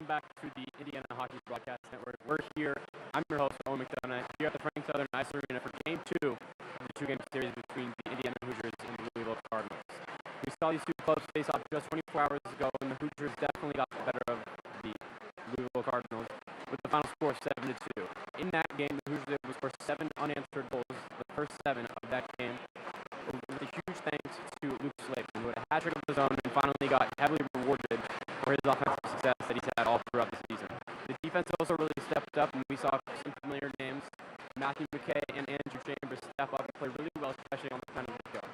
welcome back to the Indiana Hockey Broadcast Network. We're here. I'm your host, Owen McDonough, here at the Frank Southern Ice Arena for Game 2 of the two-game series between the Indiana Hoosiers and the Louisville Cardinals. We saw these two clubs face off just 24 hours ago, and the Hoosiers definitely got the better of the Louisville Cardinals with the final score 7-2. In that game, the Hoosiers able to score 7 unanswered goals, the first 7 of that game, with a huge thanks to Luke Slavin, who had a hat-trick of his own and finally got heavily rewarded for his offensive success that he's had all throughout the season. The defense also really stepped up, and we saw some familiar names. Matthew McKay and Andrew Chambers step up and play really well, especially on the penalty kill.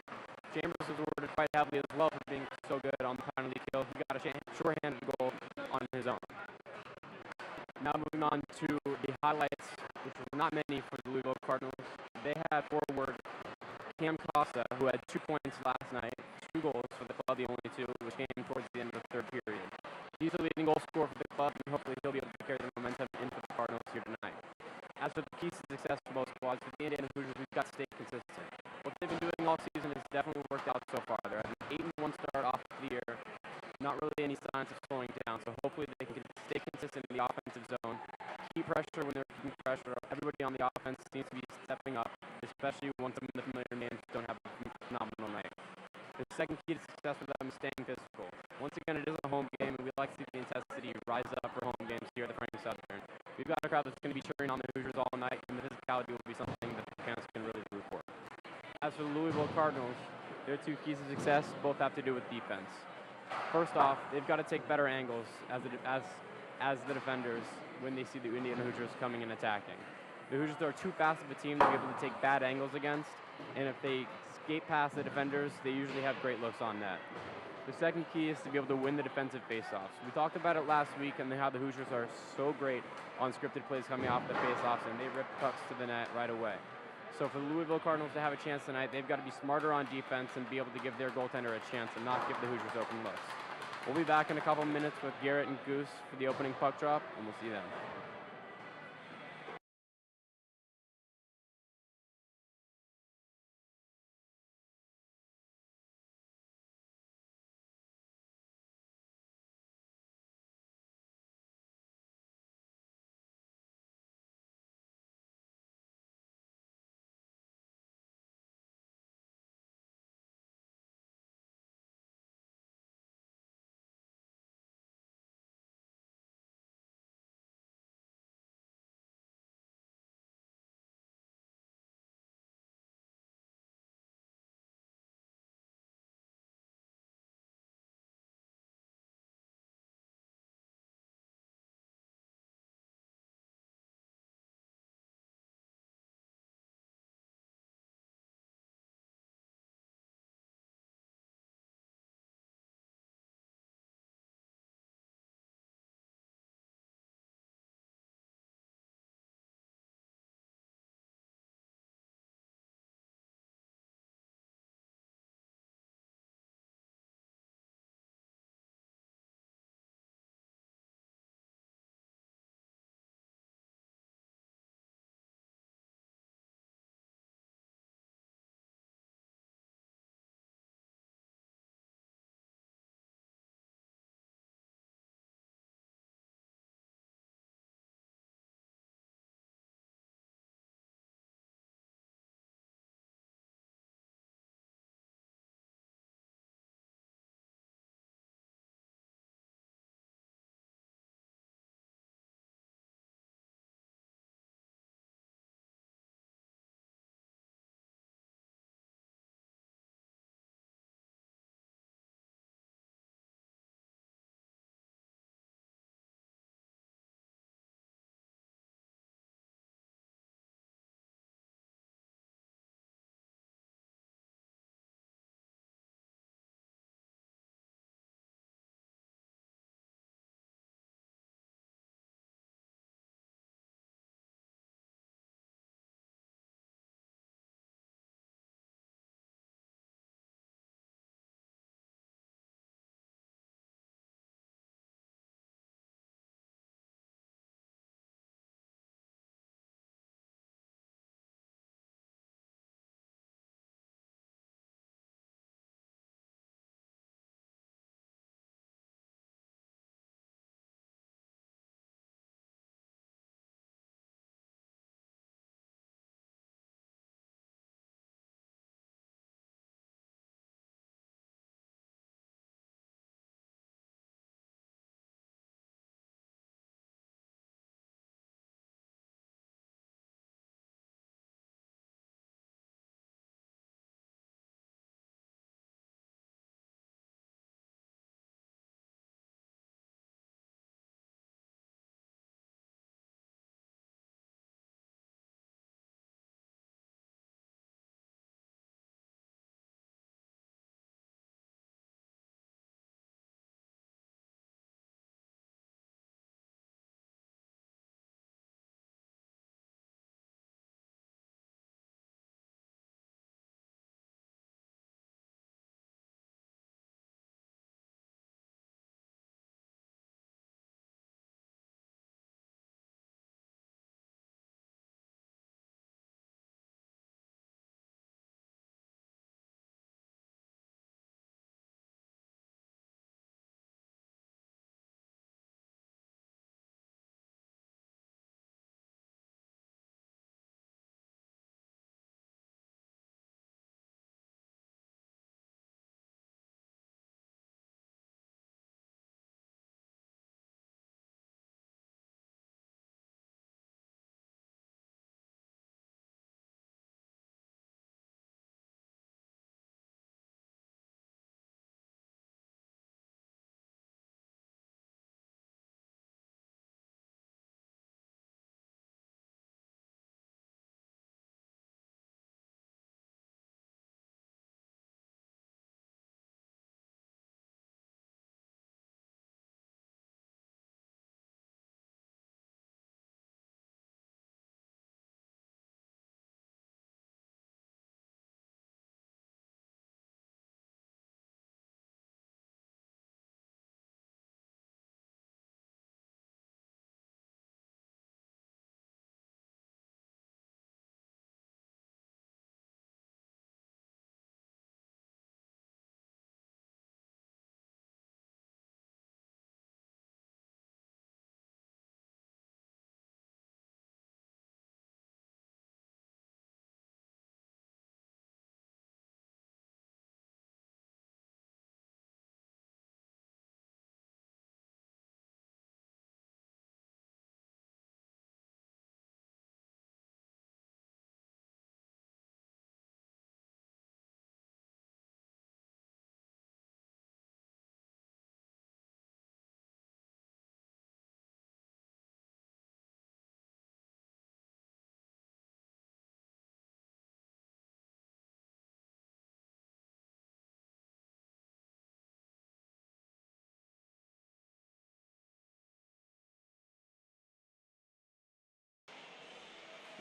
Chambers was awarded quite heavily as well for being so good on the penalty kill. He got a short-handed goal on his own. Now moving on to the highlights, which were not many for the Louisville Cardinals. They had forward Cam Costa, who had 2 points last night, 2 goals for the club, the only 2, which came towards the end of the third period. He's the leading goal scorer for the club, and hopefully he'll be able to carry the momentum into the Cardinals here tonight. As for the keys to success for both squads, for the Indiana Hoosiers, we've got to stay consistent. What they've been doing all season has definitely worked out so far. They're at an 8-1 start off the year, not really any signs of slowing down, so hopefully they can stay consistent in the offensive zone, keep pressure when they're keeping pressure. Everybody on the offense seems to be stepping up, especially when some of the familiar names don't have a phenomenal night. The second key to success for them is staying physical. Once again, it is a home game, and we like to see the intensity rise up for home games here at the Frank Southern. We've got a crowd that's going to be cheering on the Hoosiers all night, and the physicality will be something that the fans can really root for. As for the Louisville Cardinals, their 2 keys to success both have to do with defense. First off, they've got to take better angles as the defenders when they see the Indiana Hoosiers coming and attacking. The Hoosiers are too fast of a team to be able to take bad angles against, and if they skate past the defenders, they usually have great looks on net. The second key is to be able to win the defensive faceoffs. We talked about it last week and how the Hoosiers are so great on scripted plays coming off the faceoffs, and they rip pucks to the net right away. So for the Louisville Cardinals to have a chance tonight, they've got to be smarter on defense and be able to give their goaltender a chance and not give the Hoosiers open looks. We'll be back in a couple minutes with Garrett and Goose for the opening puck drop, and we'll see you then.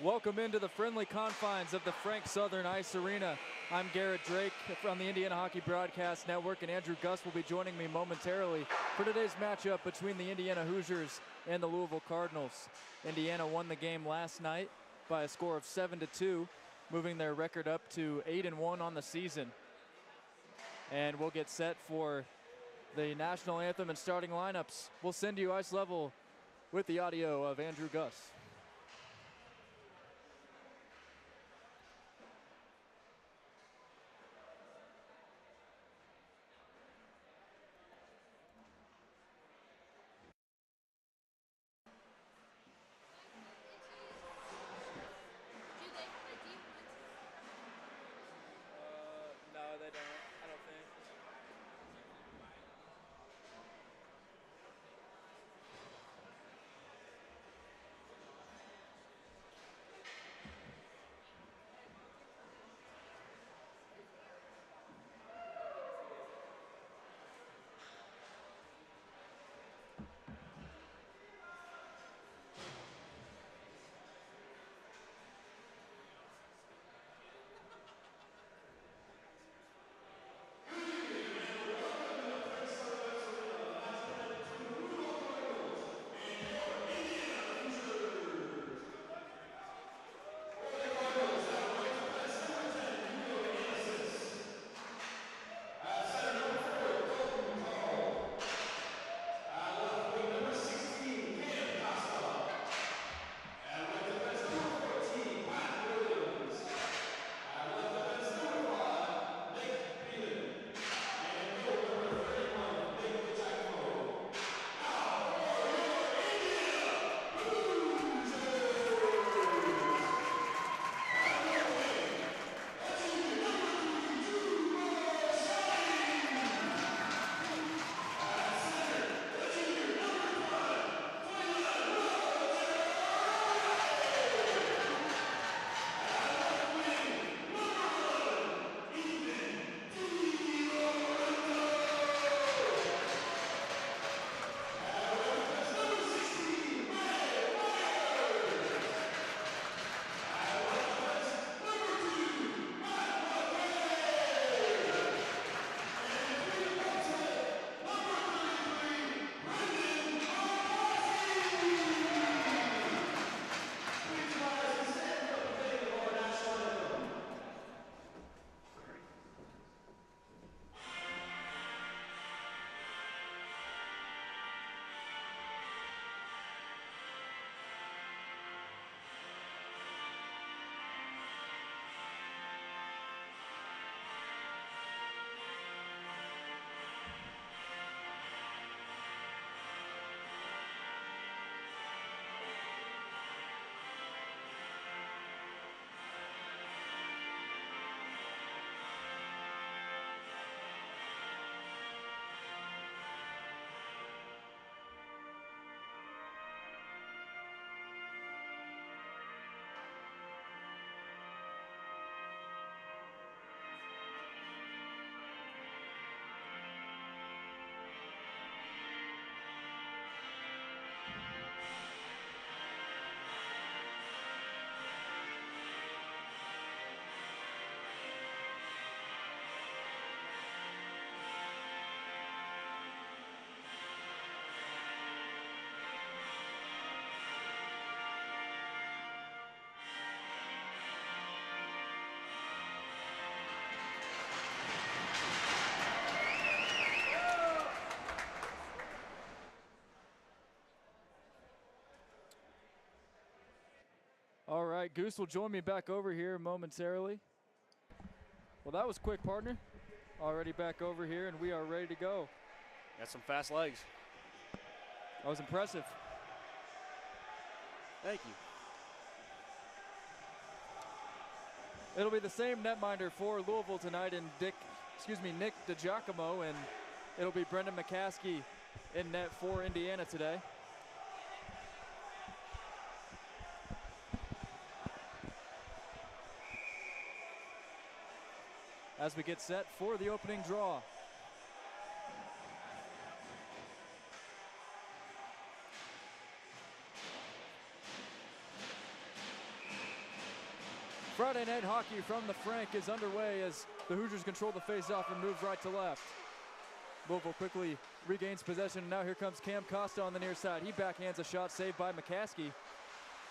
Welcome into the friendly confines of the Frank Southern Ice Arena. I'm Garrett Drake from the Indiana Hockey Broadcast Network, and Andrew Gus will be joining me momentarily for today's matchup between the Indiana Hoosiers and the Louisville Cardinals. Indiana won the game last night by a score of 7-2, moving their record up to 8-1 on the season. And we'll get set for the national anthem and starting lineups. We'll send you ice level with the audio of Andrew Gus. All right, Goose will join me back over here momentarily. Well, that was quick, partner. Already back over here, and we are ready to go. Got some fast legs. That was impressive. Thank you. It'll be the same netminder for Louisville tonight, and Nick DiGiacomo, and it'll be Brendan McCaskey in net for Indiana today. As we get set for the opening draw. Monday Night Hockey from the Frank is underway as the Hoosiers control the face-off and move right to left. Louisville quickly regains possession. Now here comes Cam Costa on the near side. He backhands a shot saved by McCaskey.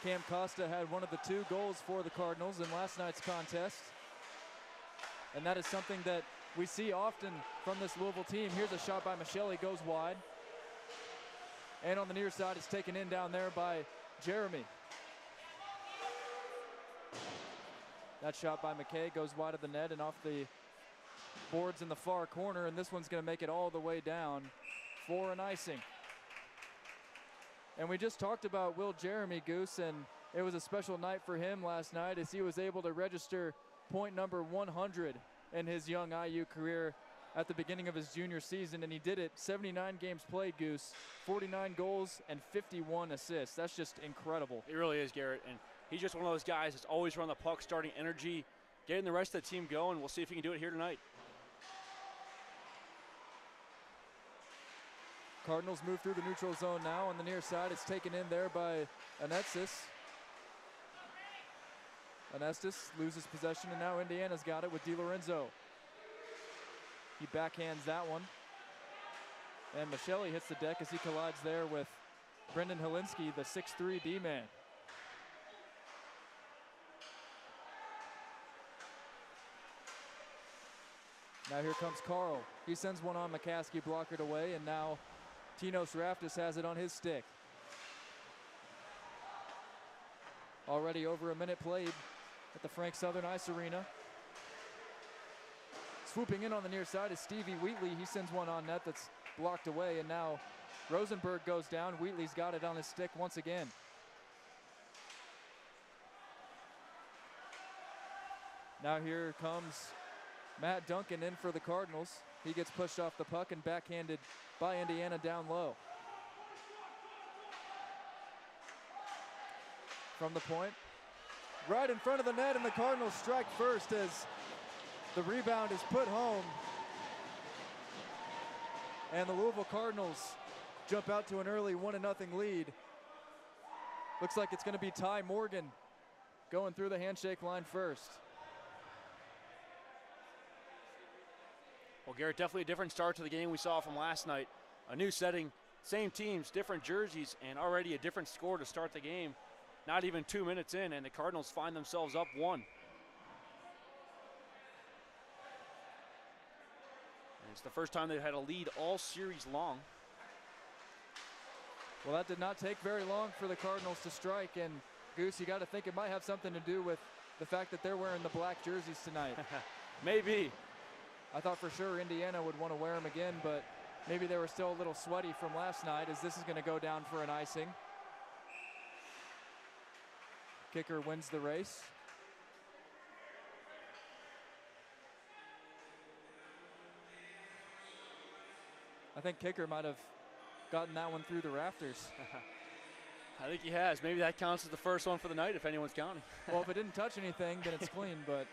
Cam Costa had one of the 2 goals for the Cardinals in last night's contest. And that is something that we see often from this Louisville team. Here's a shot by Michele, goes wide. And on the near side, it's taken in down there by Jeremy. That shot by McKay goes wide of the net and off the boards in the far corner, and this one's going to make it all the way down for an icing. And we just talked about Will Jeremy, Goose, and it was a special night for him last night as he was able to register point number 100 in his young IU career at the beginning of his junior season, and he did it 79 games played, Goose, 49 goals and 51 assists. That's just incredible. It really is, Garrett, and he's just one of those guys that's always around the puck, starting energy, getting the rest of the team going. We'll see if he can do it here tonight. Cardinals move through the neutral zone now. On the near side, it's taken in there by Anetstis. Anestis loses possession, and now Indiana's got it with DiLorenzo. He backhands that one. And Michele hits the deck as he collides there with Brendan Helinski, the 6'3" D-man. Now here comes Carl. He sends one on McCaskey, blockered away, and now Tinos Raftis has it on his stick. Already over a minute played at the Frank Southern Ice Arena. Swooping in on the near side is Stevie Wheatley. He sends one on net that's blocked away, and now Rosenberg goes down. Wheatley's got it on his stick once again. Now here comes Matt Duncan in for the Cardinals. He gets pushed off the puck and backhanded by Indiana down low. From the point, right in front of the net, and the Cardinals strike first as the rebound is put home. And the Louisville Cardinals jump out to an early 1-0 lead. Looks like it's going to be Ty Morgan going through the handshake line first. Well, Garrett, definitely a different start to the game we saw from last night. A new setting, same teams, different jerseys, and already a different score to start the game. Not even 2 minutes in, and the Cardinals find themselves up 1. And it's the first time they've had a lead all series long. Well, that did not take very long for the Cardinals to strike, and Goose, you got to think it might have something to do with the fact that they're wearing the black jerseys tonight. Maybe. I thought for sure Indiana would want to wear them again, but maybe they were still a little sweaty from last night, as this is going to go down for an icing. Kicker wins the race. I think Kicker might have gotten that one through the rafters. I think he has. Maybe that counts as the first one for the night if anyone's counting. Well, if it didn't touch anything, then it's clean, but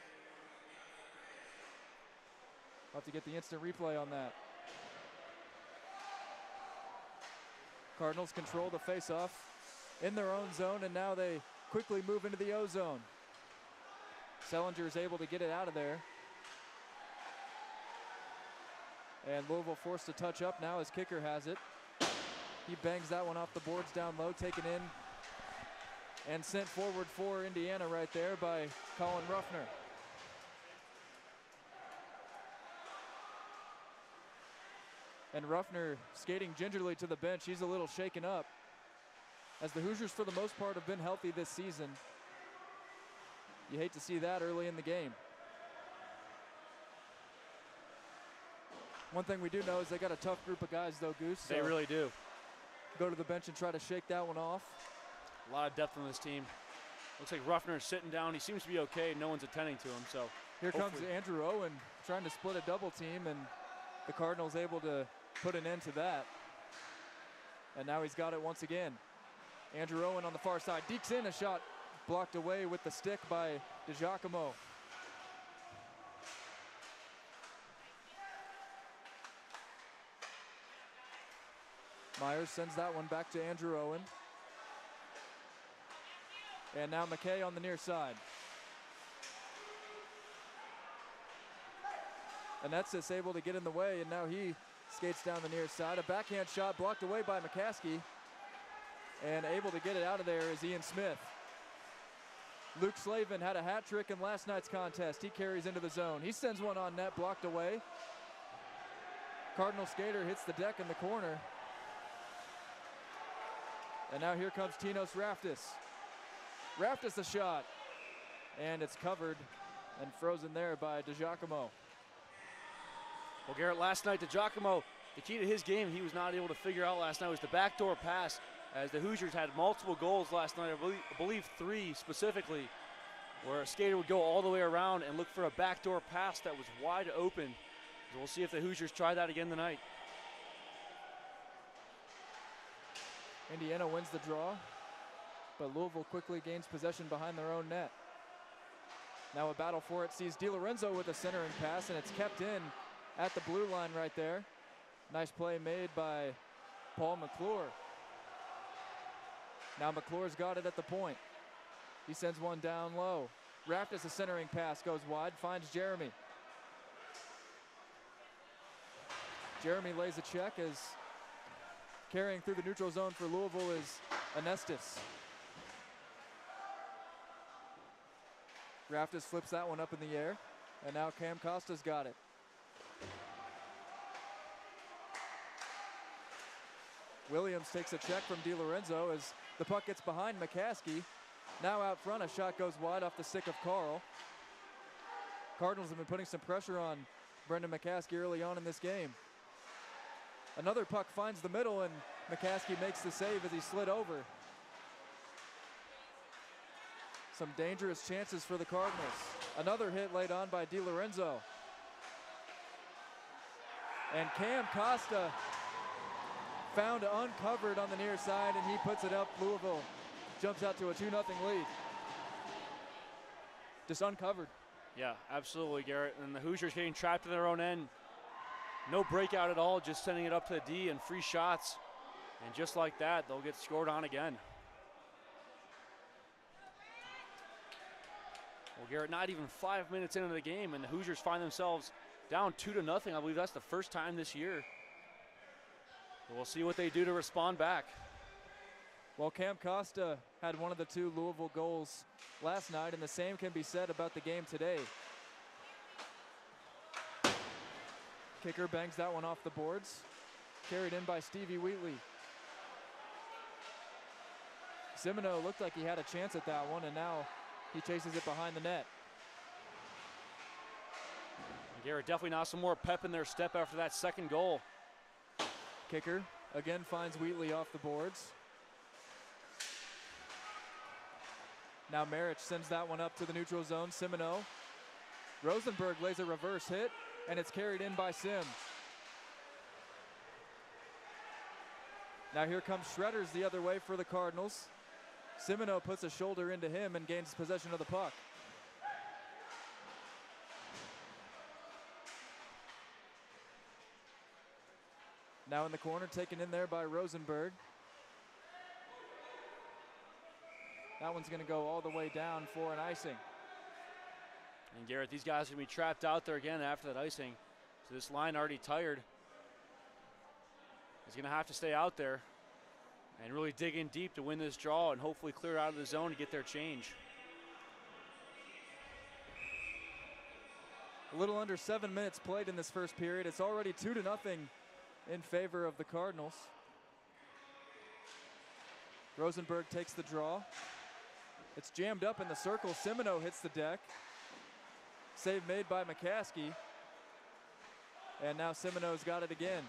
I'll have to get the instant replay on that. Cardinals control the face-off in their own zone, and now they quickly move into the O zone. Sellinger is able to get it out of there. And Louisville forced to touch up now as Kicker has it. He bangs that one off the boards down low, taken in and sent forward for Indiana right there by Colin Ruffner. And Ruffner skating gingerly to the bench. He's a little shaken up, as the Hoosiers for the most part have been healthy this season. You hate to see that early in the game. One thing we do know is they got a tough group of guys though, Goose. They really do. Go to the bench and try to shake that one off. A lot of depth on this team. Looks like Ruffner is sitting down. He seems to be okay. No one's attending to him, so here comes Andrew Owen trying to split a double team, and the Cardinals able to put an end to that. And now he's got it once again. Andrew Owen on the far side dekes in a shot blocked away with the stick by DiGiacomo. Myers sends that one back to Andrew Owen. And now McKay on the near side. Anetsis able to get in the way, and now he skates down the near side. A backhand shot blocked away by McCaskey, and able to get it out of there is Ian Smith. Luke Slavin had a hat trick in last night's contest. He carries into the zone. He sends one on net, blocked away. Cardinal skater hits the deck in the corner. And now here comes Tinos Raftis. Raftis a shot, and it's covered and frozen there by DiGiacomo. Well, Garrett, last night, DiGiacomo, the key to his game he was not able to figure out last night was the backdoor pass, as the Hoosiers had multiple goals last night, I believe 3 specifically, where a skater would go all the way around and look for a backdoor pass that was wide open. So we'll see if the Hoosiers try that again tonight. Indiana wins the draw, but Louisville quickly gains possession behind their own net. Now a battle for it sees DiLorenzo with a centering pass, and it's kept in at the blue line right there. Nice play made by Paul McClure. Now McClure's got it at the point. He sends one down low. Raftis, a centering pass, goes wide, finds Jeremy. Jeremy lays a check as carrying through the neutral zone for Louisville is Anestis. Raftis flips that one up in the air, and now Cam Costa's got it. Williams takes a check from DiLorenzo as the puck gets behind McCaskey. Now out front, a shot goes wide off the stick of Carl. Cardinals have been putting some pressure on Brendan McCaskey early on in this game. Another puck finds the middle, and McCaskey makes the save as he slid over. Some dangerous chances for the Cardinals. Another hit laid on by DiLorenzo. And Cam Costa found uncovered on the near side, and he puts it up. Louisville jumps out to a 2-0 lead. Just uncovered. Yeah, absolutely, Garrett. And the Hoosiers getting trapped in their own end. No breakout at all, just sending it up to the D and free shots. And just like that, they'll get scored on again. Well, Garrett, not even 5 minutes into the game, and the Hoosiers find themselves down 2-0. I believe that's the first time this year. So we'll see what they do to respond back. Well, Cam Costa had one of the 2 Louisville goals last night, and the same can be said about the game today. Kicker bangs that one off the boards. Carried in by Stevie Wheatley. Simino looked like he had a chance at that one, and now he chases it behind the net. Garrett, definitely now some more pep in their step after that second goal. Kicker again finds Wheatley off the boards. Now Marich sends that one up to the neutral zone. Simino. Rosenberg lays a reverse hit, and it's carried in by Sim. Now here comes Shredders the other way for the Cardinals. Simino puts a shoulder into him and gains possession of the puck. Now in the corner, taken in there by Rosenberg. That one's going to go all the way down for an icing. And Garrett, these guys are going to be trapped out there again after that icing. So this line already tired is going to have to stay out there and really dig in deep to win this draw and hopefully clear out of the zone to get their change. A little under 7 minutes played in this first period. It's already 2-0 in favor of the Cardinals. Rosenberg takes the draw. It's jammed up in the circle. Simino hits the deck. Save made by McCaskey. And now Simino's got it again.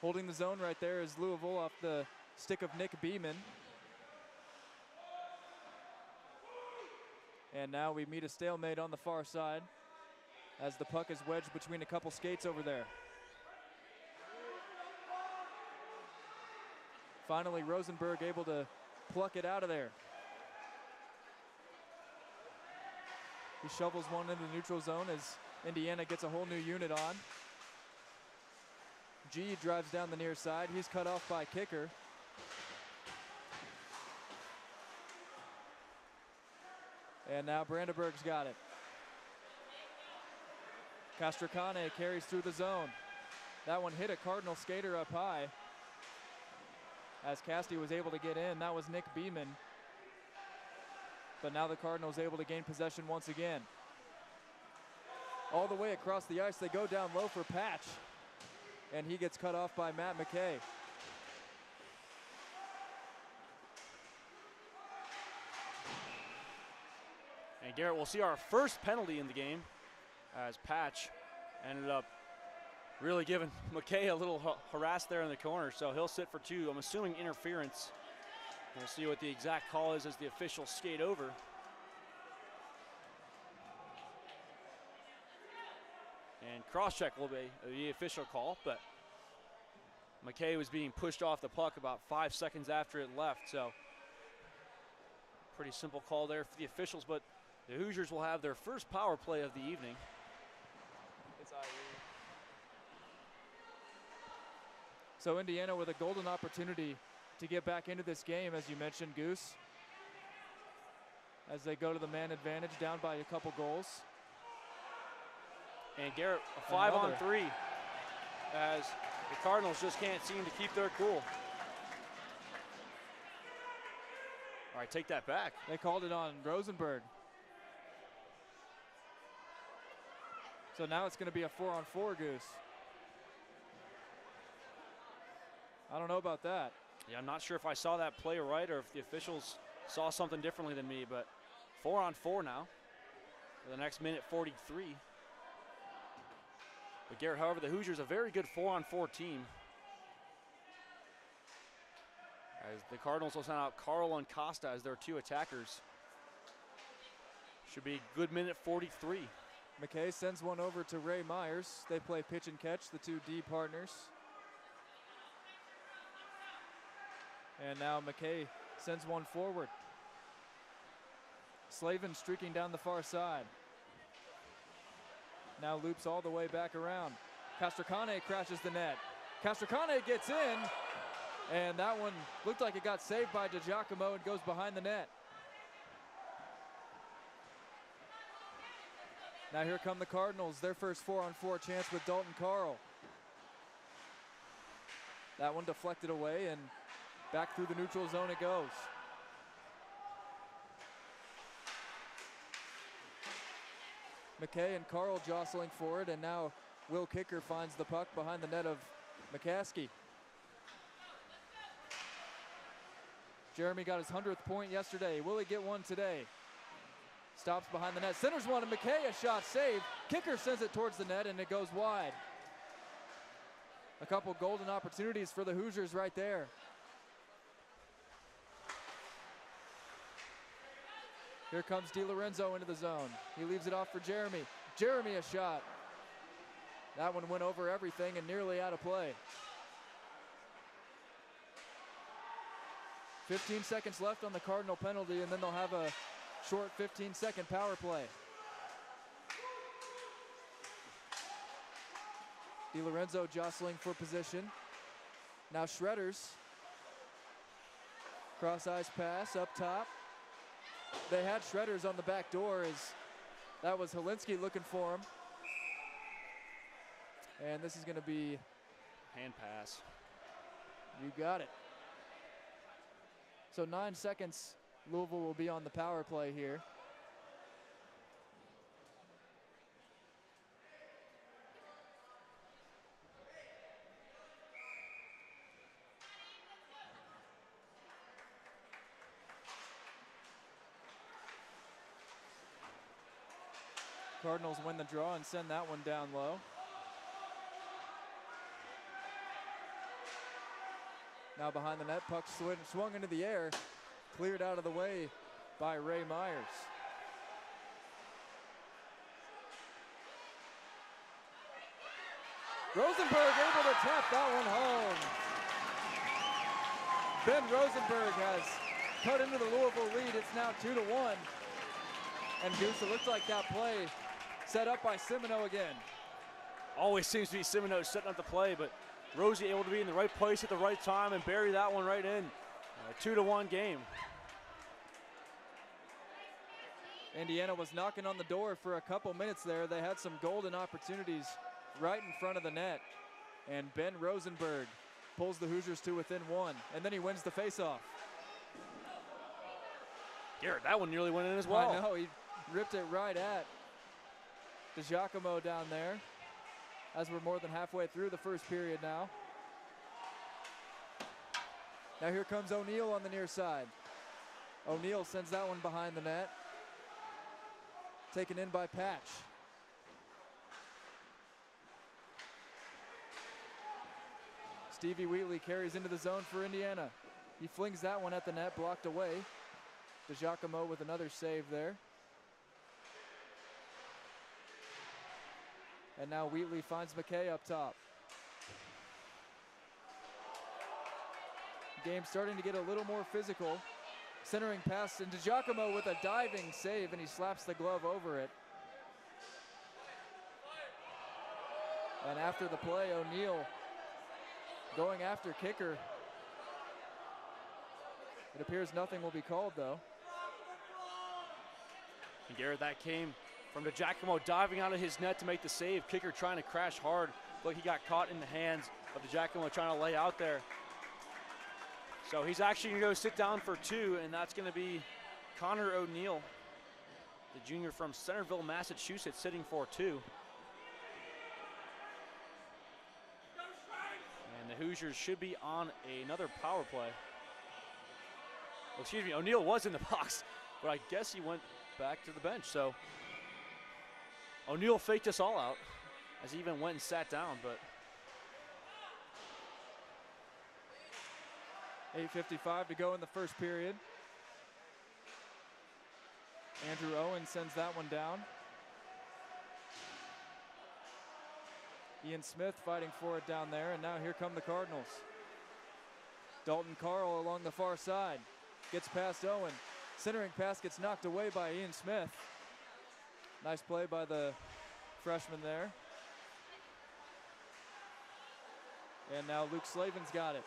Holding the zone right there is Louisville off the stick of Nick Beeman. And now we meet a stalemate on the far side as the puck is wedged between a couple skates over there. Finally, Rosenberg able to pluck it out of there. He shovels one into the neutral zone as Indiana gets a whole new unit on. G drives down the near side. He's cut off by Kicker. And now Brandenburg's got it. Castricane carries through the zone. That one hit a Cardinal skater up high. As Casti was able to get in, that was Nick Beeman. But now the Cardinals able to gain possession once again. All the way across the ice, they go down low for Patch. And he gets cut off by Matt McKay. And Garrett, we'll see our first penalty in the game as Patch ended up really giving McKay a little harass there in the corner, so he'll sit for 2. I'm assuming interference. We'll see what the exact call is as the officials skate over. And cross-check will be the official call, but McKay was being pushed off the puck about 5 seconds after it left, so pretty simple call there for the officials, but the Hoosiers will have their first power play of the evening. It's So Indiana with a golden opportunity to get back into this game, as you mentioned, Goose, as they go to the man advantage down by a couple goals. And Garrett, a 5-on-3 as the Cardinals just can't seem to keep their cool. All right, take that back. They called it on Rosenberg. So now it's going to be a 4-on-4, Goose. I don't know about that. Yeah, I'm not sure if I saw that play right or if the officials saw something differently than me, but 4-on-4 now for the next minute 43. But Garrett, however, the Hoosiers a very good 4-on-4 team. As the Cardinals will send out Carl and Costa as their 2 attackers. Should be a good minute 43. McKay sends one over to Ray Myers. They play pitch and catch, the 2 D partners. And now McKay sends one forward. Slavin streaking down the far side. Now loops all the way back around. Castricane crashes the net. Castricane gets in, and that one looked like it got saved by DiGiacomo and goes behind the net. Now here come the Cardinals, their first 4-on-4 chance with Dalton Carl. That one deflected away, and back through the neutral zone it goes. McKay and Carl jostling for it, and now Will Kicker finds the puck behind the net of McCaskey. Jeremy got his 100th point yesterday. Will he get one today? Stops behind the net, centers one, and McKay, a shot saved. Kicker sends it towards the net, and it goes wide. A couple golden opportunities for the Hoosiers right there. Here comes DiLorenzo into the zone. He leaves it off for Jeremy. Jeremy, a shot. That one went over everything and nearly out of play. 15 seconds left on the Cardinal penalty, and then they'll have a short 15-second power play. DiLorenzo jostling for position. Now Shredders. Cross-ice pass up top. They had Shredders on the back door as that was Helinski looking for him. And this is going to be hand pass. You got it. So 9 seconds, Louisville will be on the power play here. Cardinals win the draw and send that one down low. Now behind the net, puck swung into the air, cleared out of the way by Ray Myers. Rosenberg able to tap that one home. Ben Rosenberg has cut into the Louisville lead. It's now 2-1. And Goose, it looks like that play set up by Simoneau again. Always seems to be Simoneau setting up the play, but Rosie able to be in the right place at the right time and bury that one right in. 2-1 game. Indiana was knocking on the door for a couple minutes there. They had some golden opportunities right in front of the net. And Ben Rosenberg pulls the Hoosiers to within one, and then he wins the faceoff. Garrett, that one nearly went in as well. I know, he ripped it right at DiGiacomo down there, as we're more than halfway through the first period now. Now here comes O'Neal on the near side. O'Neal sends that one behind the net. Taken in by Patch. Stevie Wheatley carries into the zone for Indiana. He flings that one at the net, blocked away. DiGiacomo with another save there. And now Wheatley finds McKay up top. Game starting to get a little more physical. Centering pass, and DiGiacomo with a diving save, and he slaps the glove over it. And after the play, O'Neal going after kicker. It appears nothing will be called, though. And Garrett, that came from DiGiacomo diving out of his net to make the save. Kicker trying to crash hard. Look, he got caught in the hands of DiGiacomo trying to lay out there. So he's actually going to go sit down for two, and that's going to be Connor O'Neal, the junior from Centerville, Massachusetts, sitting for two. And the Hoosiers should be on another power play. Oh, excuse me, O'Neal was in the box, but I guess he went back to the bench. So O'Neal faked us all out as he even went and sat down, but 8:55 to go in the first period. Andrew Owen sends that one down. Ian Smith fighting for it down there, and now here come the Cardinals. Dalton Carl along the far side. Gets past Owen. Centering pass gets knocked away by Ian Smith. Nice play by the freshman there. And now Luke Slavin's got it.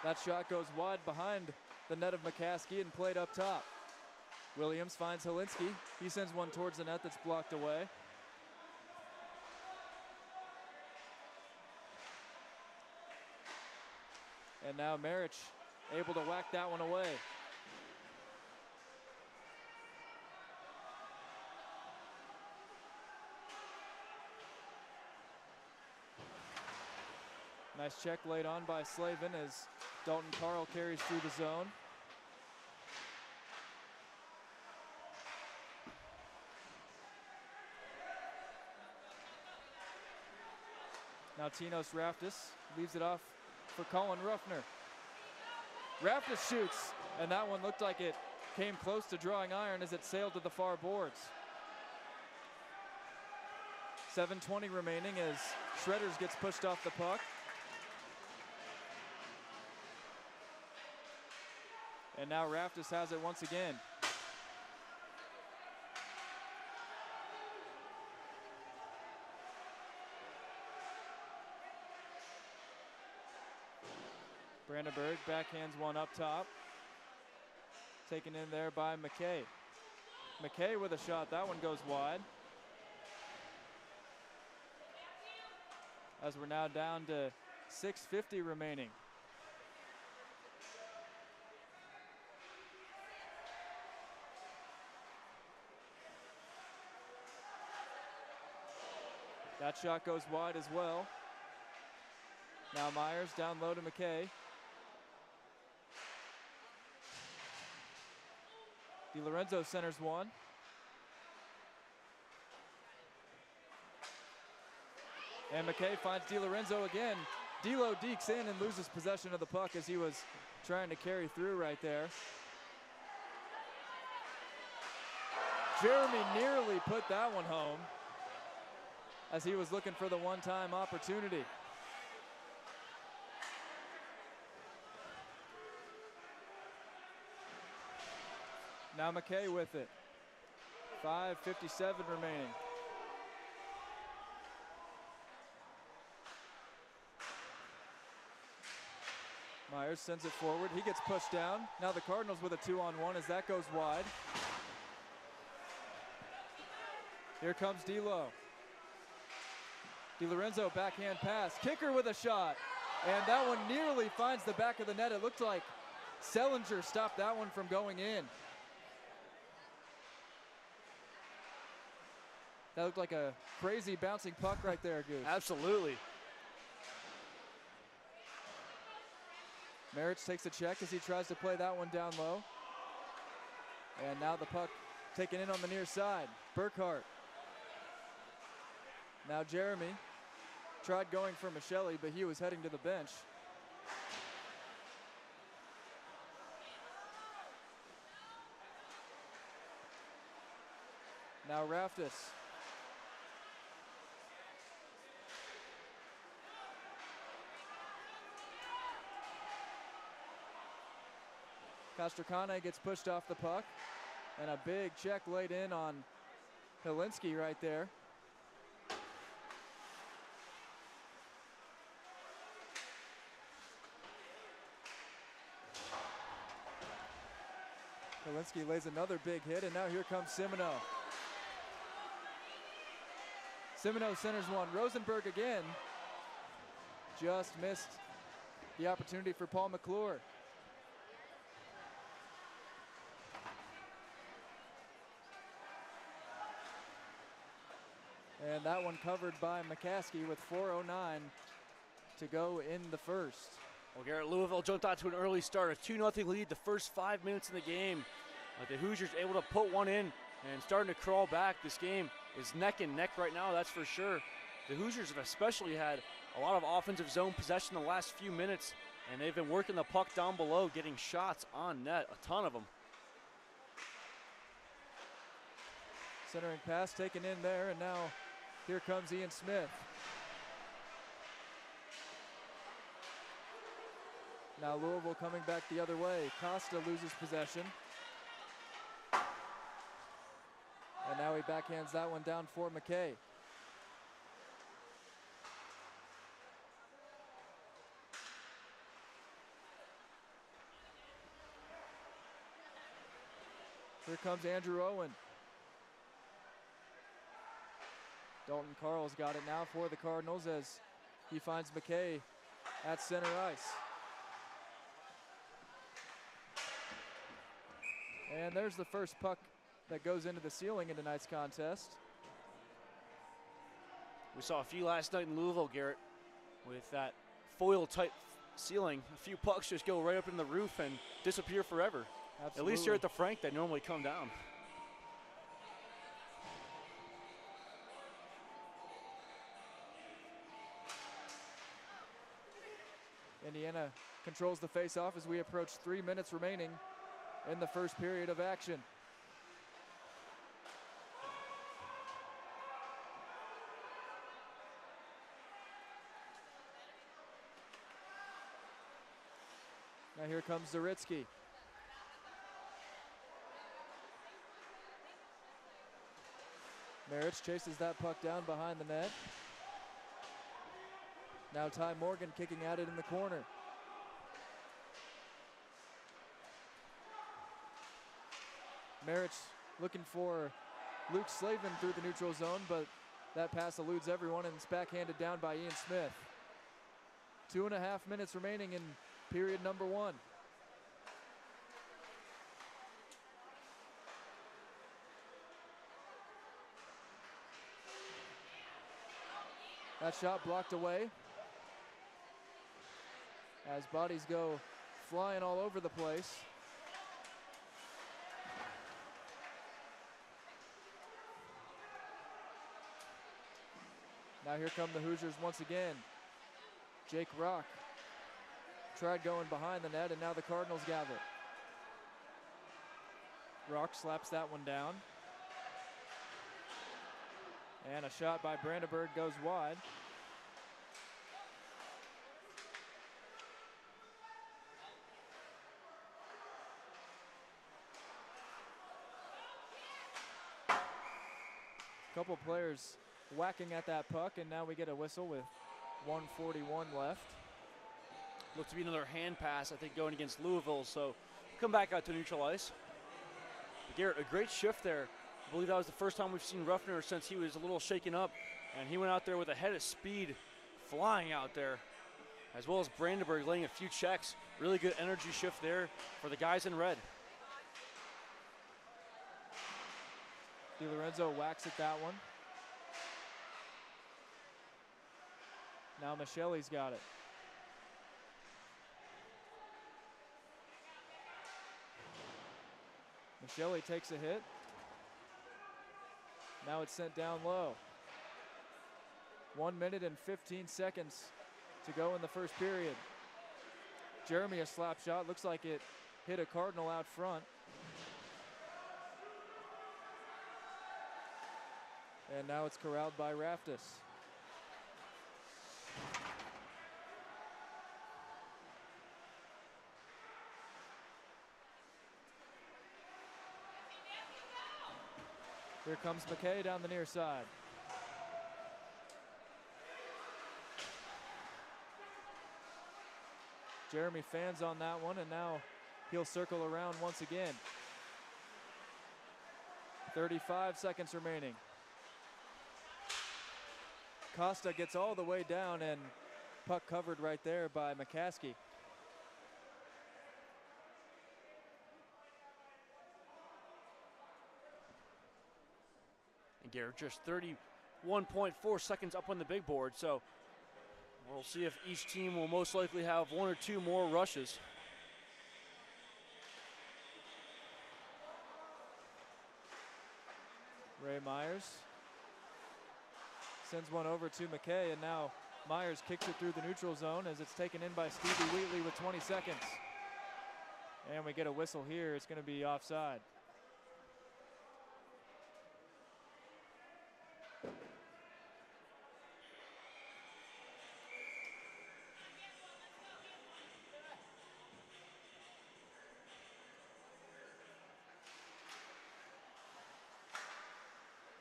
That shot goes wide behind the net of McCaskey and played up top. Williams finds Helinski. He sends one towards the net that's blocked away. And now Marich able to whack that one away. Nice check laid on by Slavin as Dalton Carl carries through the zone. Now Tinos Raftis leaves it off for Colin Ruffner. Raftis shoots, and that one looked like it came close to drawing iron as it sailed to the far boards. 7:20 remaining as Shredders gets pushed off the puck. And now Raftis has it once again. Brandenburg backhands one up top. Taken in there by McKay. McKay with a shot, that one goes wide. As we're now down to 6:50 remaining. That shot goes wide as well. Now Myers down low to McKay. DiLorenzo centers one. And McKay finds DiLorenzo again. D'Lo dekes in and loses possession of the puck as he was trying to carry through right there. Jeremy nearly put that one home as he was looking for the one-time opportunity. Now McKay with it. 5:57 remaining. Myers sends it forward. He gets pushed down. Now the Cardinals with a 2-on-1 as that goes wide. Here comes D'Lo. DiLorenzo backhand pass. Kicker with a shot. And that one nearly finds the back of the net. It looked like Sellinger stopped that one from going in. That looked like a crazy bouncing puck right there, Goose. Absolutely. Marich takes a check as he tries to play that one down low. And now the puck taken in on the near side. Burkhart. Now Jeremy tried going for Michele, but he was heading to the bench. Now Raftis. Castracane gets pushed off the puck, and a big check laid in on Helinski right there. Helinski lays another big hit, and now here comes Simoneau. Simoneau centers one. Rosenberg again. Just missed the opportunity for Paul McClure. And that one covered by McCaskey with 4:09 to go in the first. Well, Garrett, Louisville jumped out to an early start, a 2-0 lead the first 5 minutes in the game. But the Hoosiers able to put one in and starting to crawl back. This game is neck and neck right now, that's for sure. The Hoosiers have especially had a lot of offensive zone possession the last few minutes, and they've been working the puck down below, getting shots on net, a ton of them. Centering pass taken in there, and now here comes Ian Smith. Now Louisville coming back the other way. Costa loses possession. And now he backhands that one down for McKay. Here comes Andrew Owen. Dalton Carl's got it now for the Cardinals as he finds McKay at center ice. And there's the first puck that goes into the ceiling in tonight's contest. We saw a few last night in Louisville, Garrett, with that foil-type ceiling. A few pucks just go right up in the roof and disappear forever. Absolutely. At least here at the Frank, they normally come down. Indiana controls the face-off as we approach 3 minutes remaining in the first period of action. Now here comes Zaritsky. Marich chases that puck down behind the net. Now Ty Morgan kicking at it in the corner. Marich looking for Luke Slavin through the neutral zone, but that pass eludes everyone and it's backhanded down by Ian Smith. 2.5 minutes remaining in period number 1. That shot blocked away as bodies go flying all over the place. Now here come the Hoosiers once again. Jake Rock tried going behind the net, and now the Cardinals gather. Rock slaps that one down. And a shot by Brandenburg goes wide. A couple players whacking at that puck, and now we get a whistle with 1:41 left. Looks to be another hand pass, I think, going against Louisville. So come back out to neutral ice. But Garrett, a great shift there. I believe that was the first time we've seen Ruffner since he was a little shaken up. And he went out there with a head of speed, flying out there, as well as Brandenburg laying a few checks. Really good energy shift there for the guys in red. DiLorenzo whacks at that one. Now Michelle's got it. Michele takes a hit. Now it's sent down low. 1 minute and 15 seconds to go in the first period. Jeremy, a slap shot. Looks like it hit a Cardinal out front. And now it's corralled by Raftis. Here comes McKay down the near side. Jeremy fans on that one, and now he'll circle around once again. 35 seconds remaining. Costa gets all the way down, and puck covered right there by McCaskey. And Garrett just 31.4 seconds up on the big board, so we'll see if each team will most likely have one or two more rushes. Ray Myers sends one over to McKay, and now Myers kicks it through the neutral zone as it's taken in by Stevie Wheatley with 20 seconds. And we get a whistle here. It's going to be offside.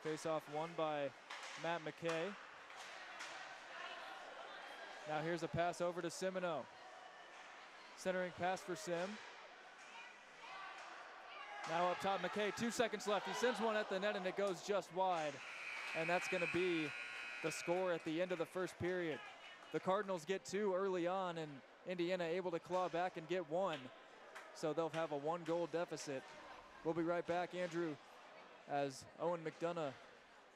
Face-off won by Matt McKay. Now here's a pass over to Simoneau. Centering pass for Sim. Now up top, McKay, 2 seconds left. He sends one at the net and it goes just wide. And that's gonna be the score at the end of the first period. The Cardinals get two early on and Indiana able to claw back and get one. So they'll have a 1-goal deficit. We'll be right back, Andrew, as Owen McDonough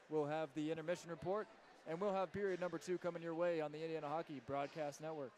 will have the intermission report, and we'll have period number 2 coming your way on the Indiana Hockey Broadcast Network.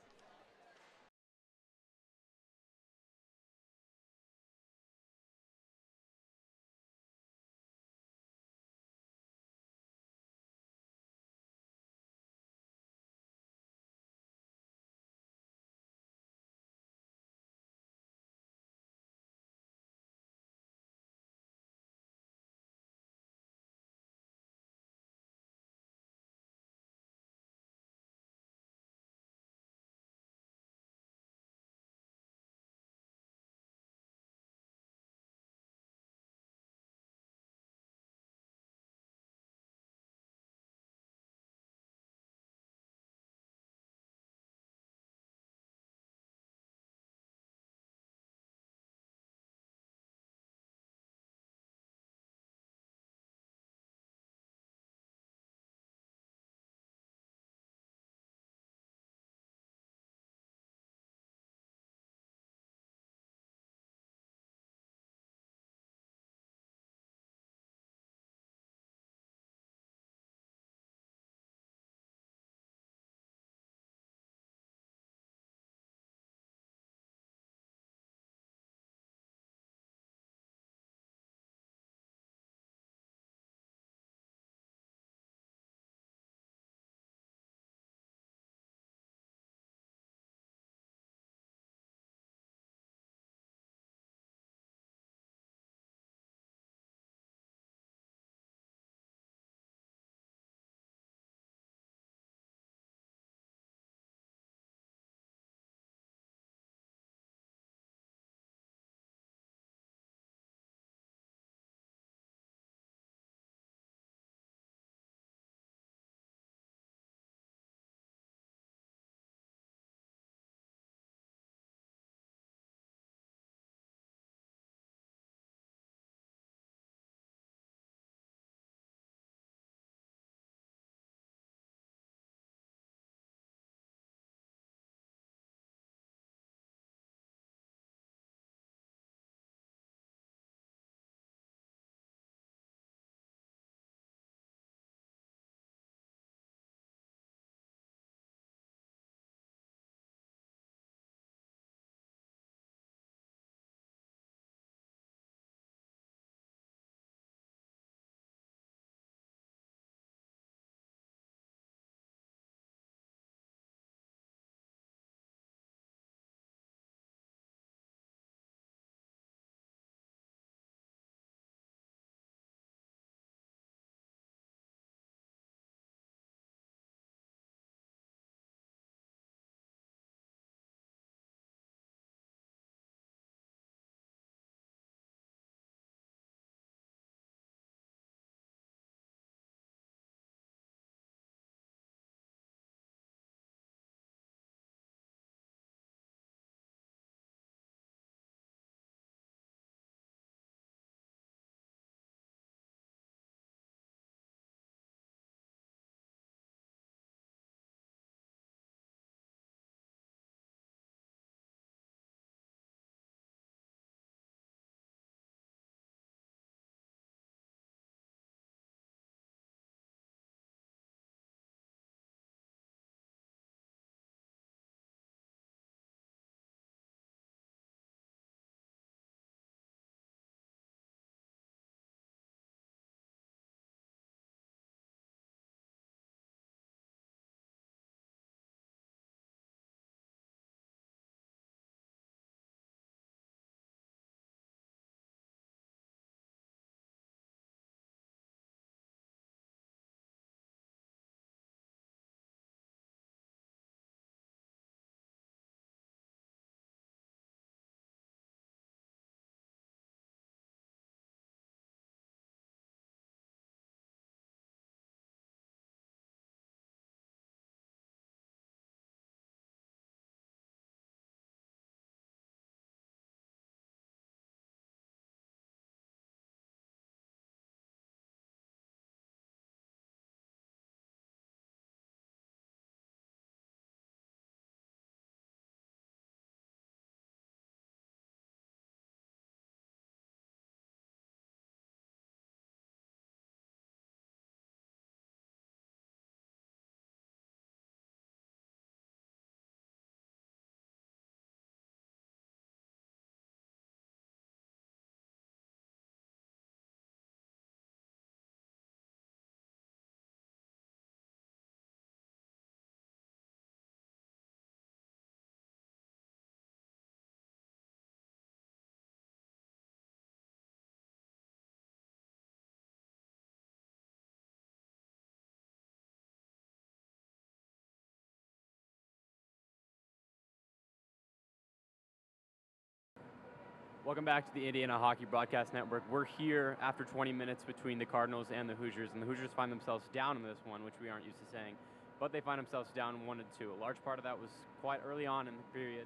Welcome back to the Indiana Hockey Broadcast Network. We're here after 20 minutes between the Cardinals and the Hoosiers, and the Hoosiers find themselves down in this one, which we aren't used to saying, but they find themselves down 1-2. A large part of that was quite early on in the period.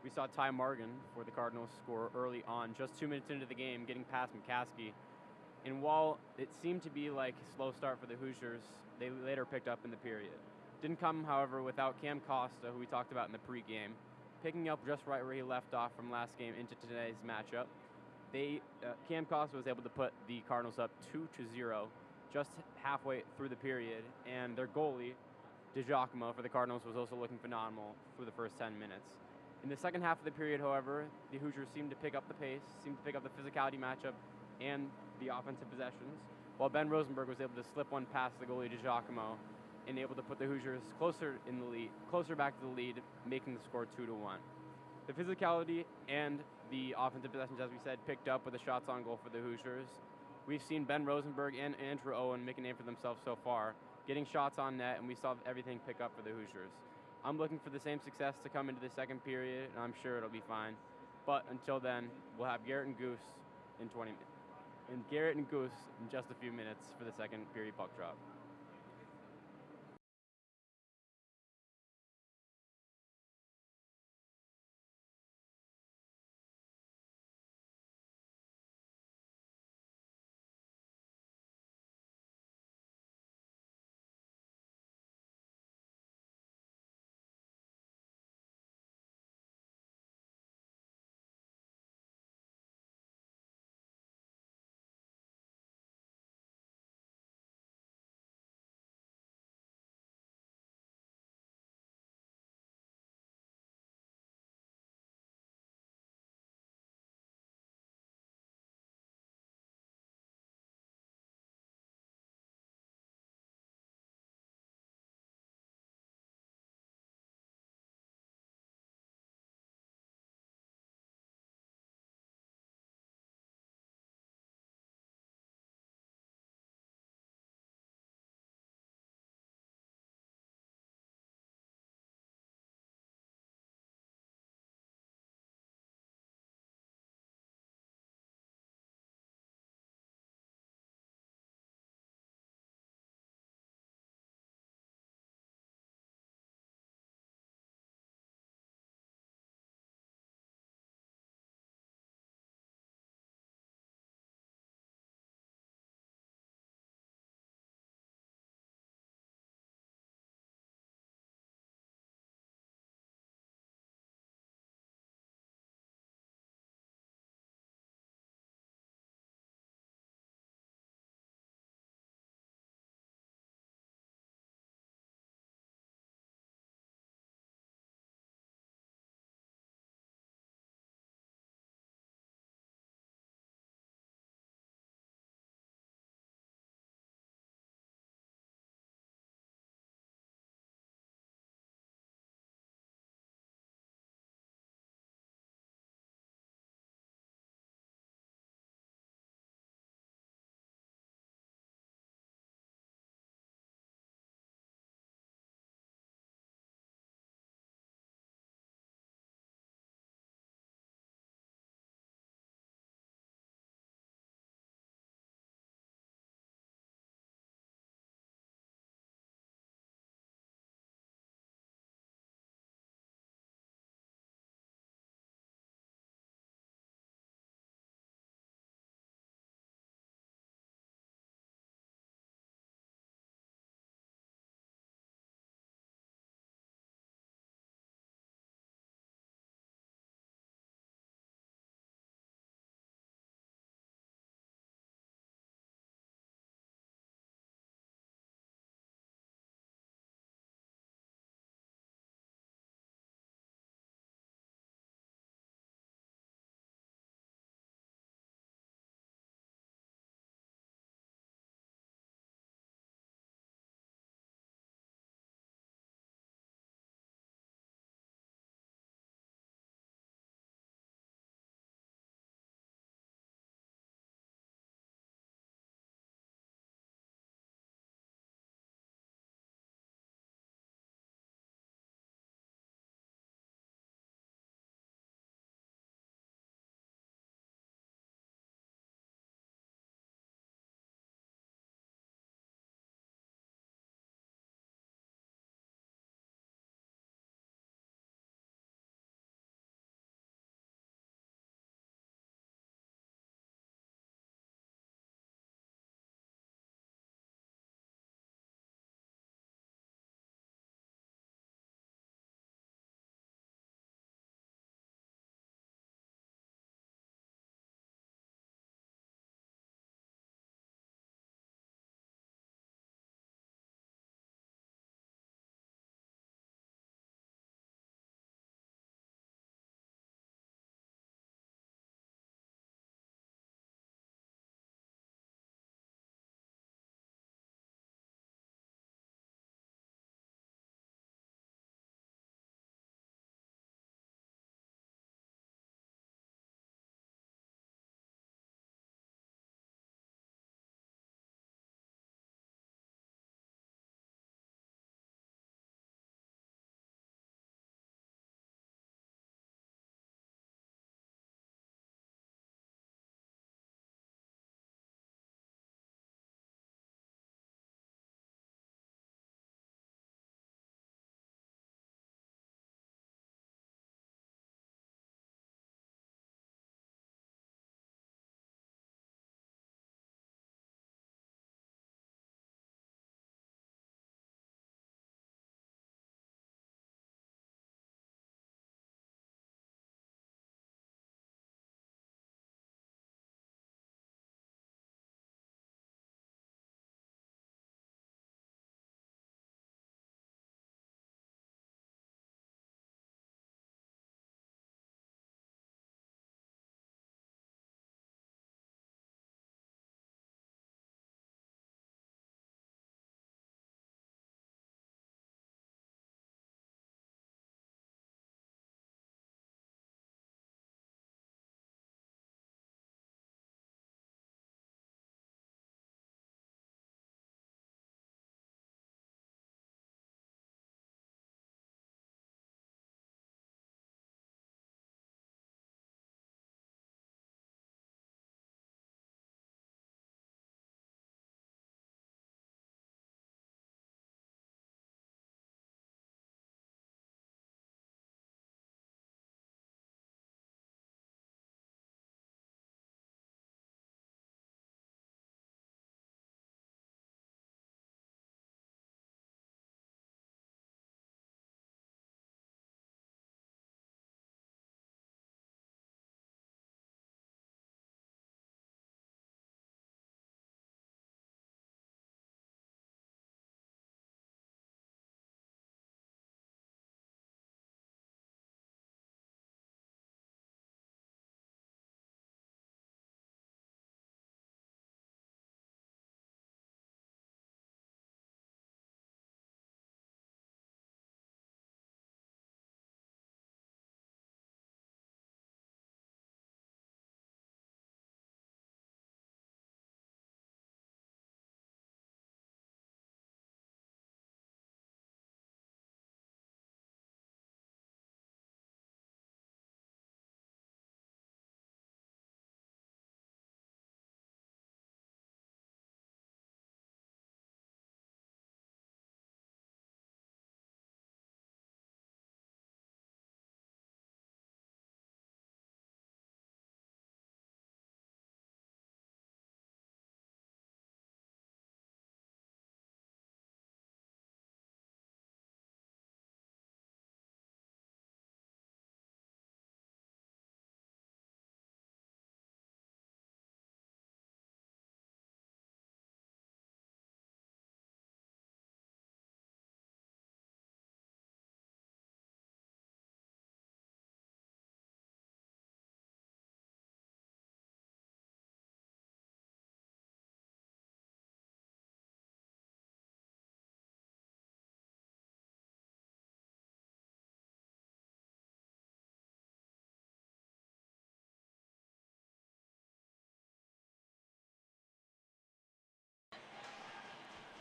We saw Ty Morgan for the Cardinals score early on, just 2 minutes into the game, getting past McCaskey. And while it seemed to be like a slow start for the Hoosiers, they later picked up in the period. Didn't come, however, without Cam Costa, who we talked about in the pregame, picking up just right where he left off from last game into today's matchup. Cam Costa was able to put the Cardinals up 2-0 just halfway through the period, and their goalie, DiGiacomo, for the Cardinals was also looking phenomenal through the first 10 minutes. In the second half of the period, however, the Hoosiers seemed to pick up the pace, seemed to pick up the physicality matchup and the offensive possessions, while Ben Rosenberg was able to slip one past the goalie DiGiacomo and able to put the Hoosiers closer back to the lead, making the score 2-1. The physicality and the offensive possessions, as we said, picked up with the shots on goal for the Hoosiers. We've seen Ben Rosenberg and Andrew Owen make a name for themselves so far, getting shots on net, and we saw everything pick up for the Hoosiers. I'm looking for the same success to come into the second period, and I'm sure it'll be fine. But until then, we'll have Garrett and Goose in just a few minutes for the second period puck drop.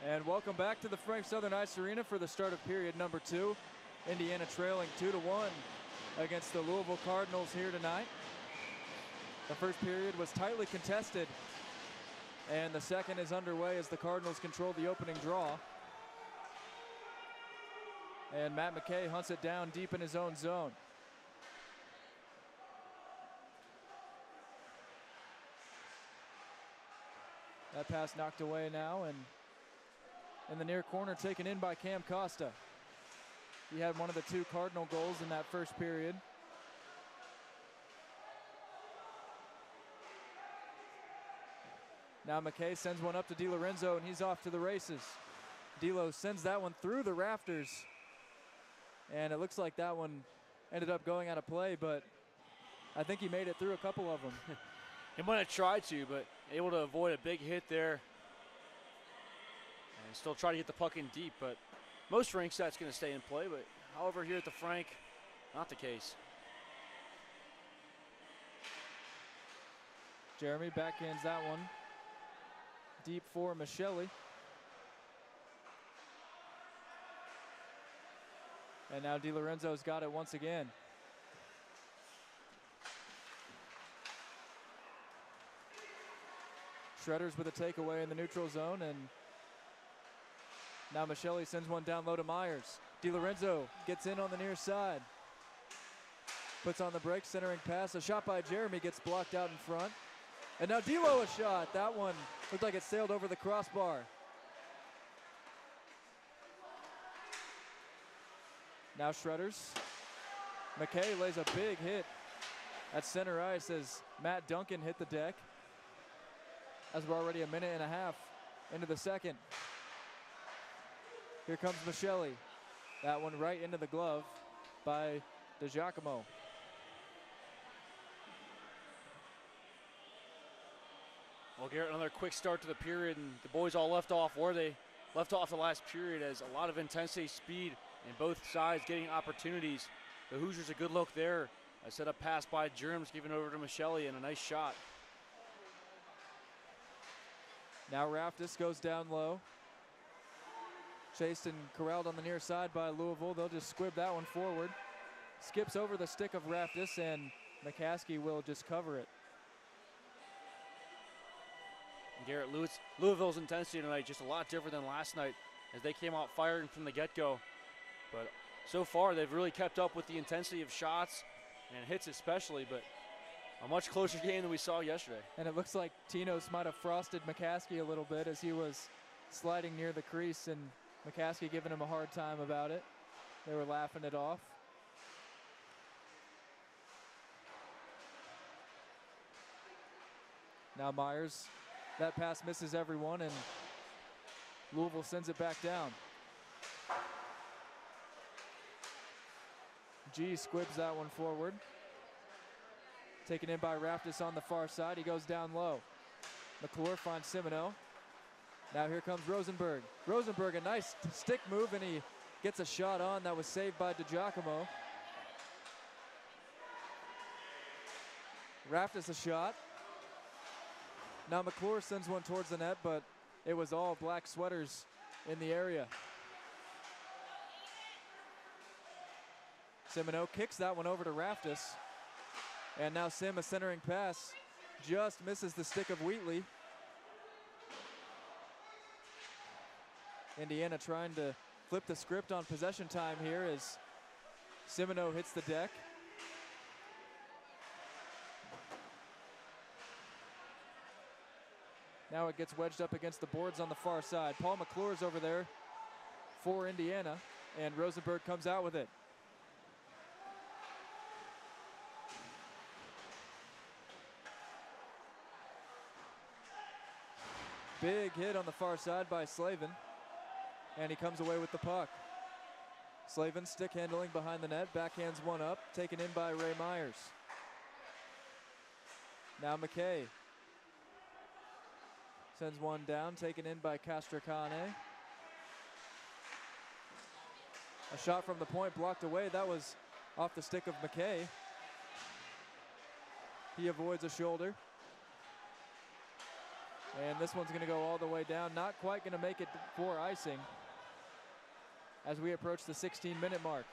And welcome back to the Frank Southern Ice Arena for the start of period number 2. Indiana trailing 2-1 against the Louisville Cardinals here tonight. The first period was tightly contested, and the second is underway as the Cardinals control the opening draw. And Matt McKay hunts it down deep in his own zone. That pass knocked away now, and in the near corner taken in by Cam Costa. He had one of the 2 Cardinal goals in that first period. Now McKay sends one up to DiLorenzo, and he's off to the races. D'Lo sends that one through the rafters, and it looks like that one ended up going out of play, but I think he made it through a couple of them. He might have tried to, but able to avoid a big hit there. And still try to get the puck in deep, but most rink that's going to stay in play, but however here at the Frank, not the case. Jeremy backhands that one deep for Michelli. And now DiLorenzo's got it once again. Shredders with a takeaway in the neutral zone, and now Michelli sends one down low to Myers. DiLorenzo gets in on the near side. Puts on the brake, centering pass. A shot by Jeremy gets blocked out in front. And now D'Lo a shot. That one looked like it sailed over the crossbar. Now Shredders. McKay lays a big hit at center ice as Matt Duncan hit the deck, as we're already a minute and a half into the second. Here comes Michelli. That one right into the glove by DiGiacomo. Well, Garrett, another quick start to the period, and the boys all left off where they left off the last period, as a lot of intensity, speed, and both sides getting opportunities. The Hoosiers a good look there. A set up pass by Germs, giving over to Michelli, and a nice shot. Now Raftis goes down low. Chased and corralled on the near side by Louisville. They'll just squib that one forward. Skips over the stick of Raftis, and McCaskey will just cover it. And Garrett, Louisville's intensity tonight just a lot different than last night, as they came out firing from the get-go. But so far, they've really kept up with the intensity of shots and hits especially, but a much closer game than we saw yesterday. And it looks like Tinos might have frosted McCaskey a little bit as he was sliding near the crease, and McCaskey giving him a hard time about it. They were laughing it off. Now Myers, that pass misses everyone, and Louisville sends it back down. G squibs that one forward. Taken in by Raftis on the far side. He goes down low. McClure finds Simoneau. Now here comes Rosenberg. Rosenberg, a nice stick move, and he gets a shot on that was saved by DiGiacomo. Raftis a shot. Now McClure sends one towards the net, but it was all black sweaters in the area. Simoneau kicks that one over to Raftis. And now Sim, a centering pass, just misses the stick of Wheatley. Indiana trying to flip the script on possession time here as Simoneau hits the deck. Now it gets wedged up against the boards on the far side. Paul McClure's over there for Indiana, and Rosenberg comes out with it. Big hit on the far side by Slavin, and he comes away with the puck. Slavin stick handling behind the net, backhands one up, taken in by Ray Myers. Now McKay sends one down, taken in by Castracane. A shot from the point blocked away. That was off the stick of McKay. He avoids a shoulder. And this one's going to go all the way down. Not quite going to make it for icing as we approach the 16-minute mark.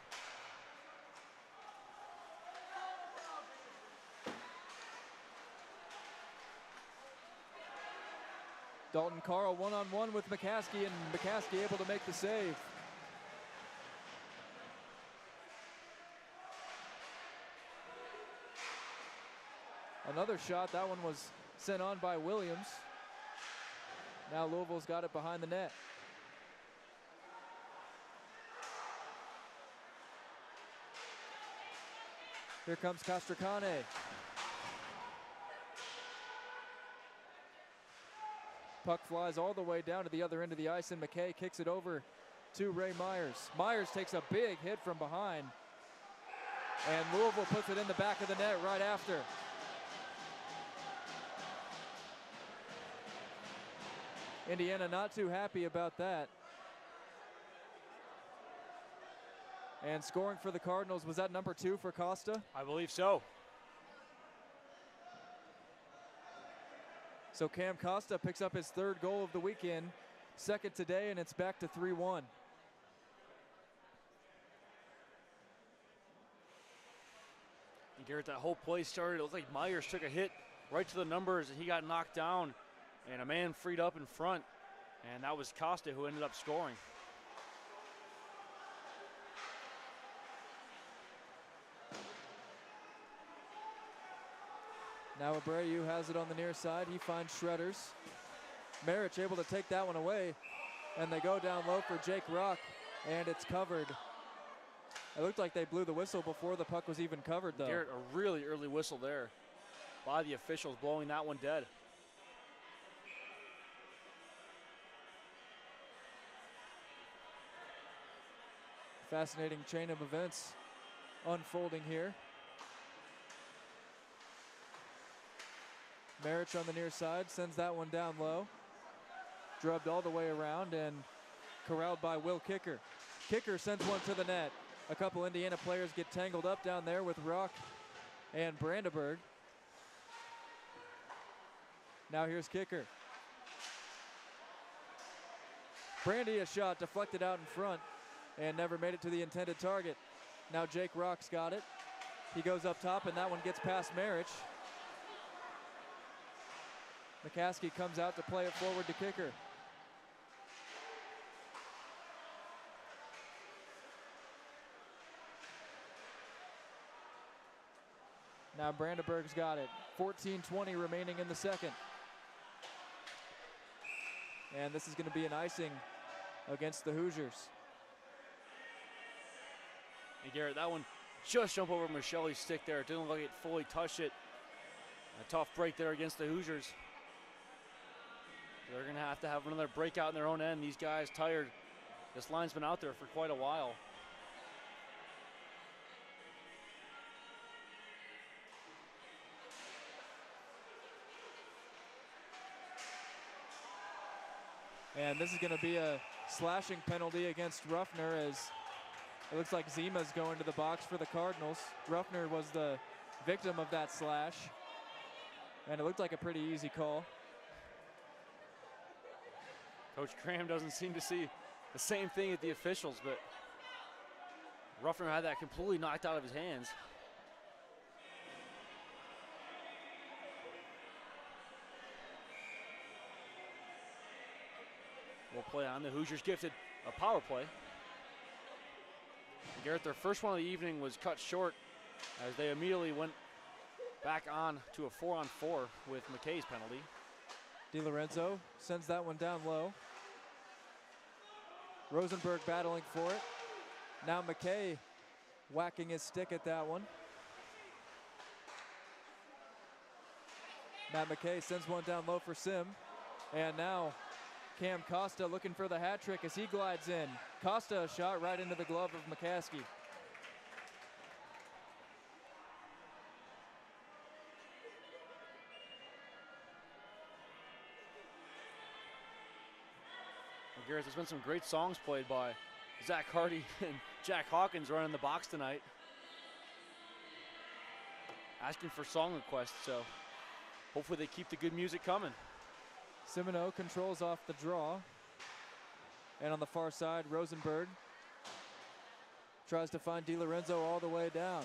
Dalton Carl one-on-one with McCaskey, and McCaskey able to make the save. Another shot, that one was sent on by Williams. Now Louisville's got it behind the net. Here comes Castracane. Puck flies all the way down to the other end of the ice, and McKay kicks it over to Ray Myers. Myers takes a big hit from behind, and Louisville puts it in the back of the net right after. Indiana not too happy about that. And scoring for the Cardinals, was that number 2 for Costa? I believe so. So Cam Costa picks up his 3rd goal of the weekend, 2nd today, and it's back to 3-1. And Garrett, that whole play started, it looked like Myers took a hit right to the numbers, and he got knocked down, and a man freed up in front, and that was Costa who ended up scoring. Now Abreu has it on the near side. He finds Shredders. Marich able to take that one away, and they go down low for Jake Rock, and it's covered. It looked like they blew the whistle before the puck was even covered, though. Garrett, a really early whistle there by the officials, blowing that one dead. Fascinating chain of events unfolding here. Marich on the near side sends that one down low. Drubbed all the way around and corralled by Will Kicker. Kicker sends one to the net. A couple Indiana players get tangled up down there with Rock and Brandenburg. Now here's Kicker. Brandy, a shot deflected out in front and never made it to the intended target. Now Jake Rock's got it. He goes up top, and that one gets past Marich. McCaskey comes out to play it forward to Kicker. Now Brandenburg's got it. 14:20 remaining in the second. And this is going to be an icing against the Hoosiers. And Garrett, that one just jumped over Michelle's stick there. It didn't look like it fully touched it. A tough break there against the Hoosiers. They're going to have another breakout in their own end. These guys tired. This line's been out there for quite a while. And this is going to be a slashing penalty against Ruffner, as it looks like Zima's going to the box for the Cardinals. Ruffner was the victim of that slash, and it looked like a pretty easy call. Coach Graham doesn't seem to see the same thing at the officials, but Ruffner had that completely knocked out of his hands. We'll play on. The Hoosiers gifted a power play. Garrett, their first one of the evening was cut short as they immediately went back on to a 4-on-4 with McKay's penalty. DiLorenzo sends that one down low. Rosenberg battling for it. Now McKay whacking his stick at that one. Matt McKay sends one down low for Sim. And now Cam Costa looking for the hat trick as he glides in. Costa a shot right into the glove of McCaskey. Garrett, there's been some great songs played by Zach Hardy and Jack Hawkins running the box tonight. Asking for song requests, so hopefully they keep the good music coming. Simoneau controls off the draw. And on the far side, Rosenberg tries to find DiLorenzo all the way down.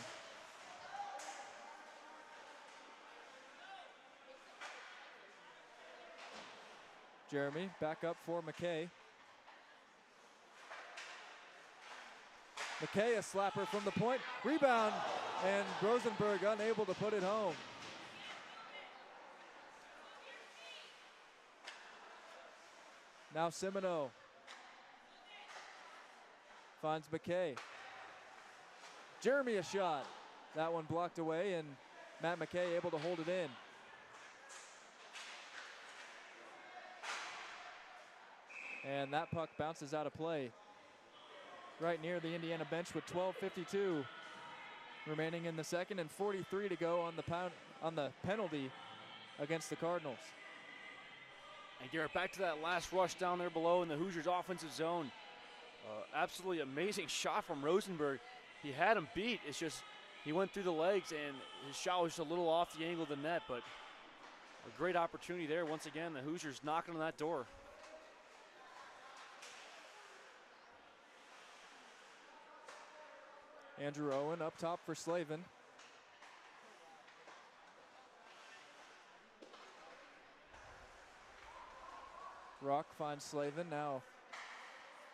Jeremy back up for McKay. McKay a slapper from the point. Rebound, and Rosenberg unable to put it home. Now Simoneau finds McKay. Jeremy a shot. That one blocked away, and Matt McKay able to hold it in. And that puck bounces out of play right near the Indiana bench with 12:52 remaining in the second and 43 to go on the penalty against the Cardinals. And Garrett, back to that last rush down there below in the Hoosiers offensive zone. Absolutely amazing shot from Rosenberg. He had him beat. It's just he went through the legs and his shot was just a little off the angle of the net, but a great opportunity there. Once again, the Hoosiers knocking on that door. Andrew Owen up top for Slavin. Rock finds Slavin. Now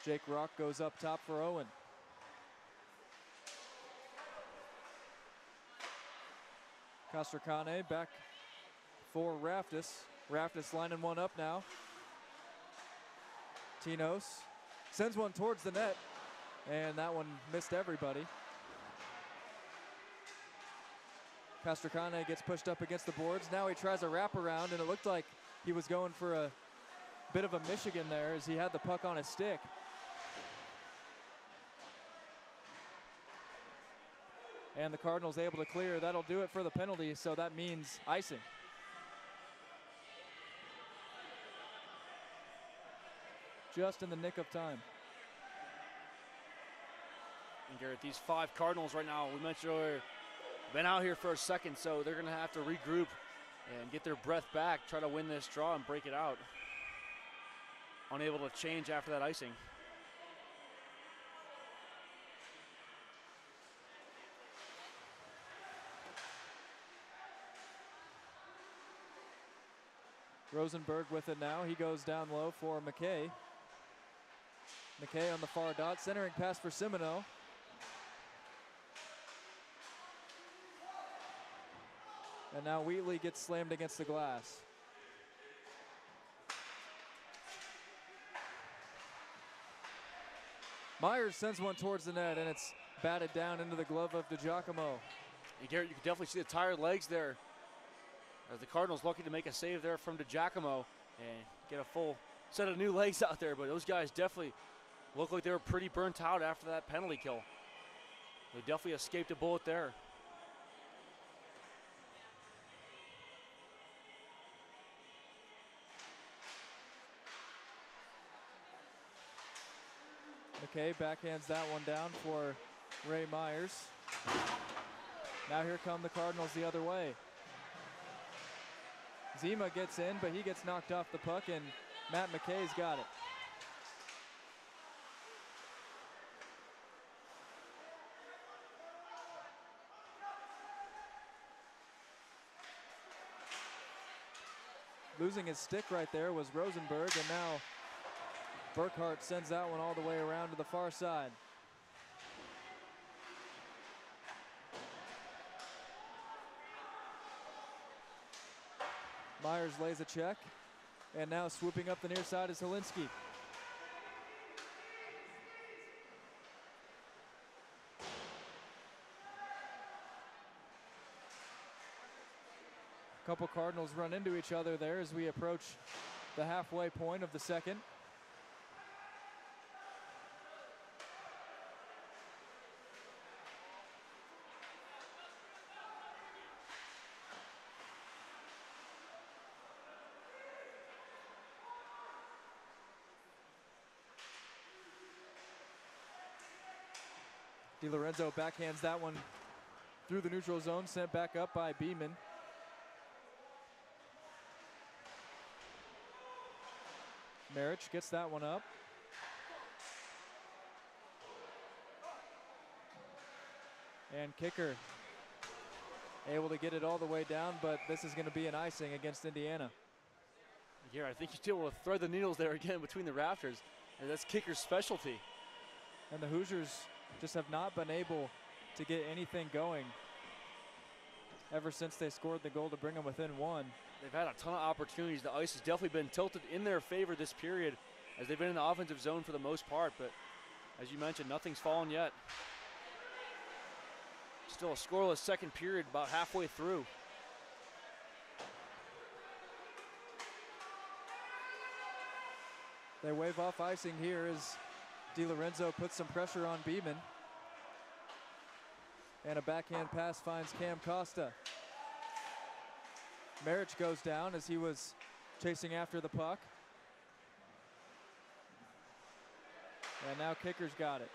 Jake Rock goes up top for Owen. Castracane back for Raftis. Raftis lining one up now. Tinos sends one towards the net, and that one missed everybody. Castracane gets pushed up against the boards. Now he tries a wraparound, and it looked like he was going for a bit of a Michigan there as he had the puck on his stick. And the Cardinals able to clear. That'll do it for the penalty, so that means icing. Just in the nick of time. And Garrett, these 5 Cardinals right now, we mentioned earlier, been out here for a second, so they're going to have to regroup and get their breath back, try to win this draw and break it out. Unable to change after that icing. Rosenberg with it now. He goes down low for McKay. McKay on the far dot, centering pass for Simoneau. And now Wheatley gets slammed against the glass. Myers sends one towards the net, and it's batted down into the glove of DiGiacomo. And Garrett, you can definitely see the tired legs there. As the Cardinals looking to make a save there from DiGiacomo and get a full set of new legs out there, but those guys definitely look like they were pretty burnt out after that penalty kill. They definitely escaped a bullet there. McKay backhands that one down for Ray Myers. Now here come the Cardinals the other way. Zima gets in, but he gets knocked off the puck, and Matt McKay's got it. Losing his stick right there was Rosenberg, and now Burkhart sends that one all the way around to the far side. Myers lays a check, and now swooping up the near side is Helinski. A couple Cardinals run into each other there as we approach the halfway point of the second. DiLorenzo backhands that one through the neutral zone, sent back up by Beeman. Marich gets that one up. And kicker able to get it all the way down, but this is going to be an icing against Indiana. Here, I think you're able to thread the needles there again between the rafters, and that's kicker's specialty. And the Hoosiers just have not been able to get anything going ever since they scored the goal to bring them within one. They've had a ton of opportunities. The ice has definitely been tilted in their favor this period as they've been in the offensive zone for the most part, but as you mentioned, nothing's fallen yet. Still a scoreless second period, about halfway through. They wave off icing here as DiLorenzo puts some pressure on Beeman. And a backhand pass finds Cam Costa. Marich goes down as he was chasing after the puck. And now kicker's got it.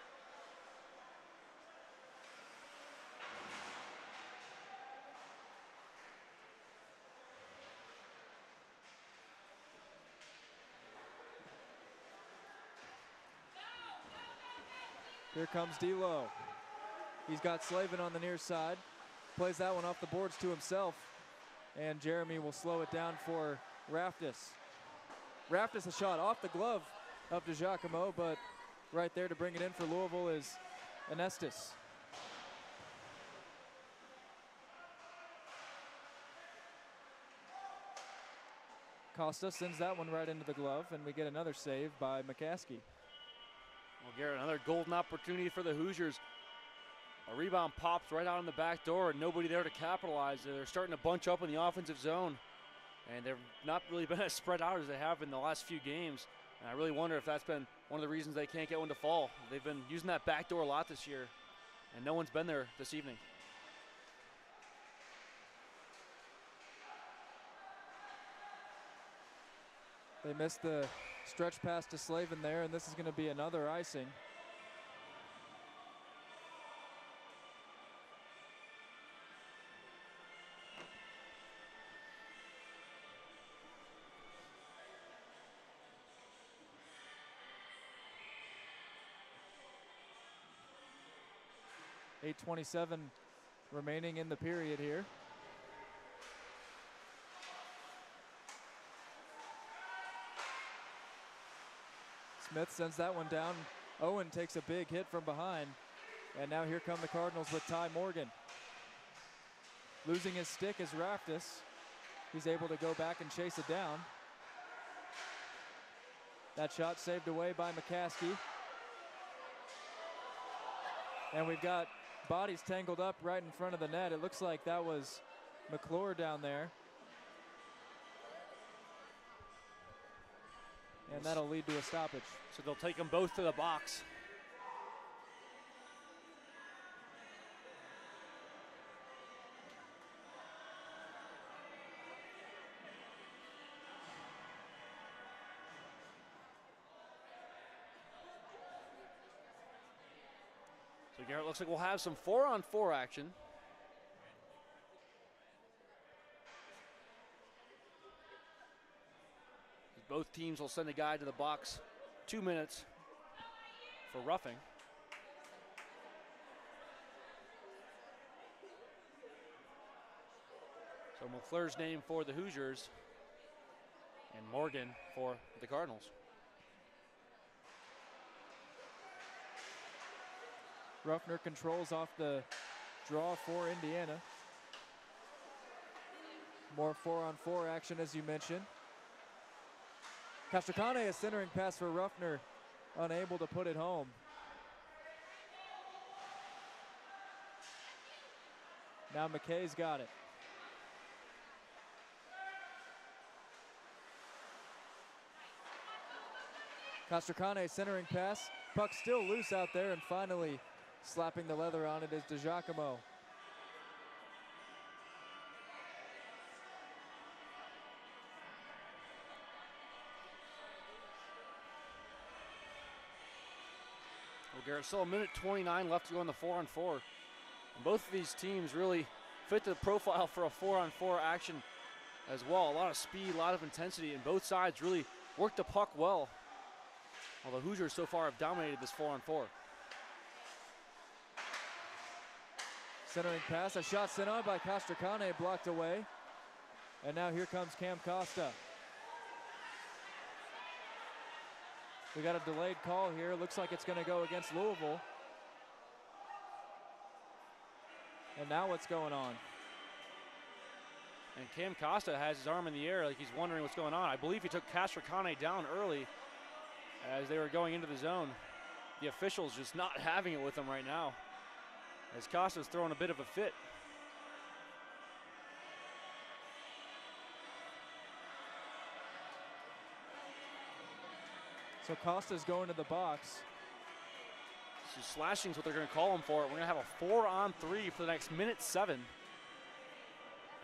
Here comes D'Lo. He's got Slavin on the near side. Plays that one off the boards to himself. And Jeremy will slow it down for Raftis. Raftis a shot off the glove of DiGiacomo, but right there to bring it in for Louisville is Anestis. Costa sends that one right into the glove, and we get another save by McCaskey. Well, Garrett, another golden opportunity for the Hoosiers. A rebound pops right out on the back door and nobody there to capitalize. They're starting to bunch up in the offensive zone, and they've not really been as spread out as they have in the last few games. And I really wonder if that's been one of the reasons they can't get one to fall. They've been using that back door a lot this year, and no one's been there this evening. They missed the stretch pass to Slavin there, and this is going to be another icing. .8:27 remaining in the period here. Smith sends that one down. Owen takes a big hit from behind. And now here come the Cardinals with Ty Morgan. Losing his stick is Raftis. He's able to go back and chase it down. That shot saved away by McCaskey. And we've got bodies tangled up right in front of the net. It looks like that was McClure down there. And that'll lead to a stoppage. So they'll take them both to the box. So Garrett, looks like we'll have some 4-on-4 action. Both teams will send a guy to the box. 2 minutes for roughing. So McClure's name for the Hoosiers and Morgan for the Cardinals. Ruffner controls off the draw for Indiana. More 4-on-4 action, as you mentioned. Castricane, a centering pass for Ruffner, unable to put it home. Now McKay's got it. Castricane centering pass. Puck still loose out there, and finally slapping the leather on it is DiGiacomo. Well, Garrett, still 1:29 left to go on the 4-on-4. And both of these teams really fit the profile for a 4-on-4 action as well. A lot of speed, a lot of intensity, and both sides really worked the puck well. Although Hoosiers so far have dominated this 4-on-4. Centering pass, a shot sent on by Castricane, blocked away. And now here comes Cam Costa. We got a delayed call here. Looks like it's going to go against Louisville. And now what's going on? And Cam Costa has his arm in the air like he's wondering what's going on. I believe he took Castricane down early as they were going into the zone. The officials just not having it with him right now, as Costa's throwing a bit of a fit. So Costa's going to the box. So slashing's what they're going to call him for. We're going to have a 4-on-3 for the next minute 7.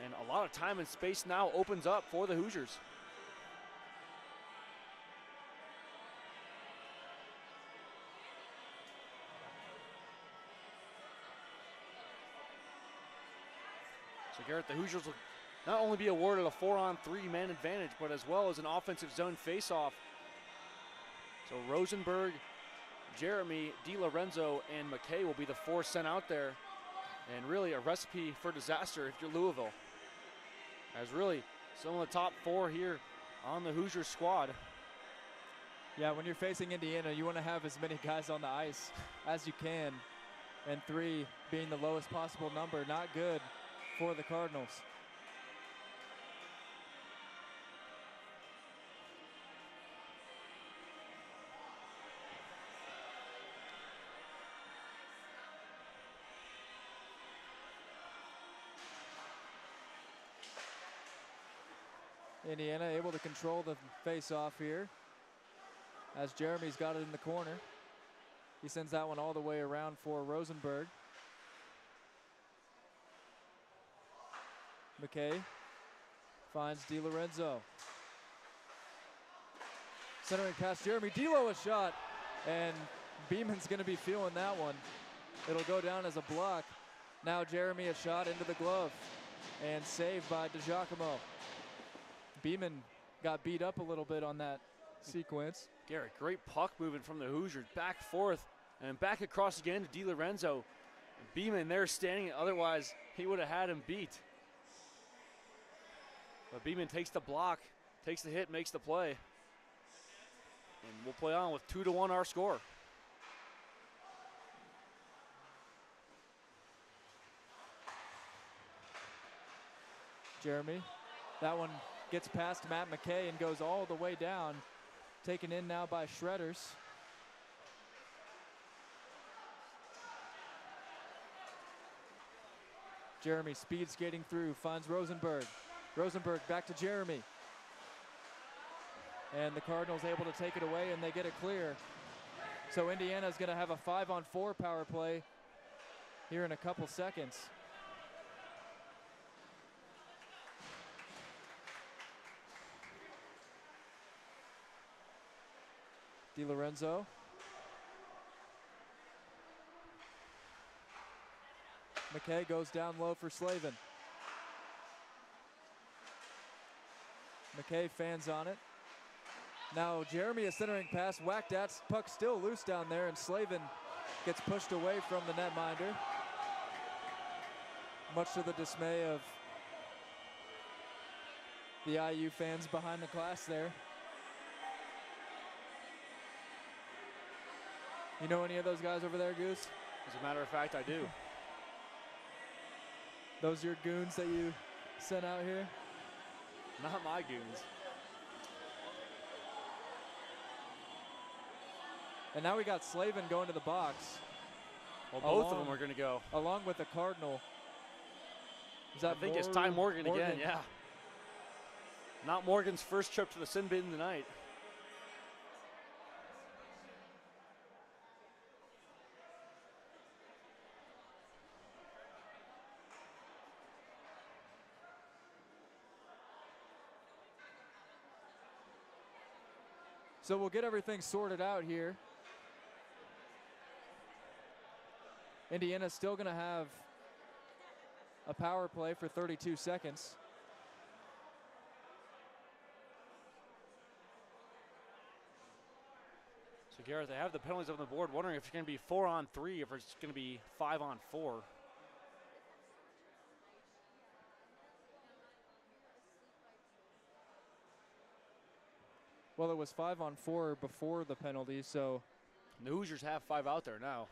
And a lot of time and space now opens up for the Hoosiers. So Garrett, the Hoosiers will not only be awarded a 4-on-3 man advantage, but as well as an offensive zone faceoff. So Rosenberg, Jeremy, DiLorenzo, and McKay will be the 4 sent out there. And really a recipe for disaster if you're Louisville. As really some of the top 4 here on the Hoosiers squad. Yeah, when you're facing Indiana, you want to have as many guys on the ice as you can. And 3 being the lowest possible number, not good for the Cardinals. Indiana able to control the face-off here as Jeremy's got it in the corner. He sends that one all the way around for Rosenberg. McKay finds DiLorenzo. Centering past Jeremy. D'Lo a shot, and Beeman's going to be feeling that one. It'll go down as a block. Now Jeremy a shot into the glove, and saved by DiGiacomo. Beeman got beat up a little bit on that sequence. Garrett, great puck movement from the Hoosiers. Back forth and back across again to DiLorenzo. Beeman there standing, otherwise he would have had him beat. But Beeman takes the block, takes the hit, makes the play. And we'll play on with 2-1 our score. Jeremy, that one gets past Matt McKay and goes all the way down. Taken in now by Shredders. Jeremy speed skating through, finds Rosenberg. Rosenberg back to Jeremy. And the Cardinals able to take it away, and they get it clear. So Indiana's going to have a 5-on-4 power play here in a couple seconds. DiLorenzo. McKay goes down low for Slavin. McKay fans on it. Now Jeremy a centering pass, whacked at, puck still loose down there, and Slavin gets pushed away from the netminder. Much to the dismay of the IU fans behind the glass there. You know any of those guys over there, Goose? As a matter of fact, I do. Those your goons that you sent out here? Not my goons. And now we got Slavin going to the box. Well, both of them are going to go. Along with the Cardinal. Is that I think it's Ty Morgan again, yeah. Not Morgan's first trip to the sin bin tonight. So we'll get everything sorted out here. Indiana's still going to have a power play for 32 seconds. So Garrett, they have the penalties on the board, wondering if it's going to be 4-on-3, if it's going to be 5-on-4. Well, it was 5-on-4 before the penalty, so. And the Hoosiers have 5 out there now.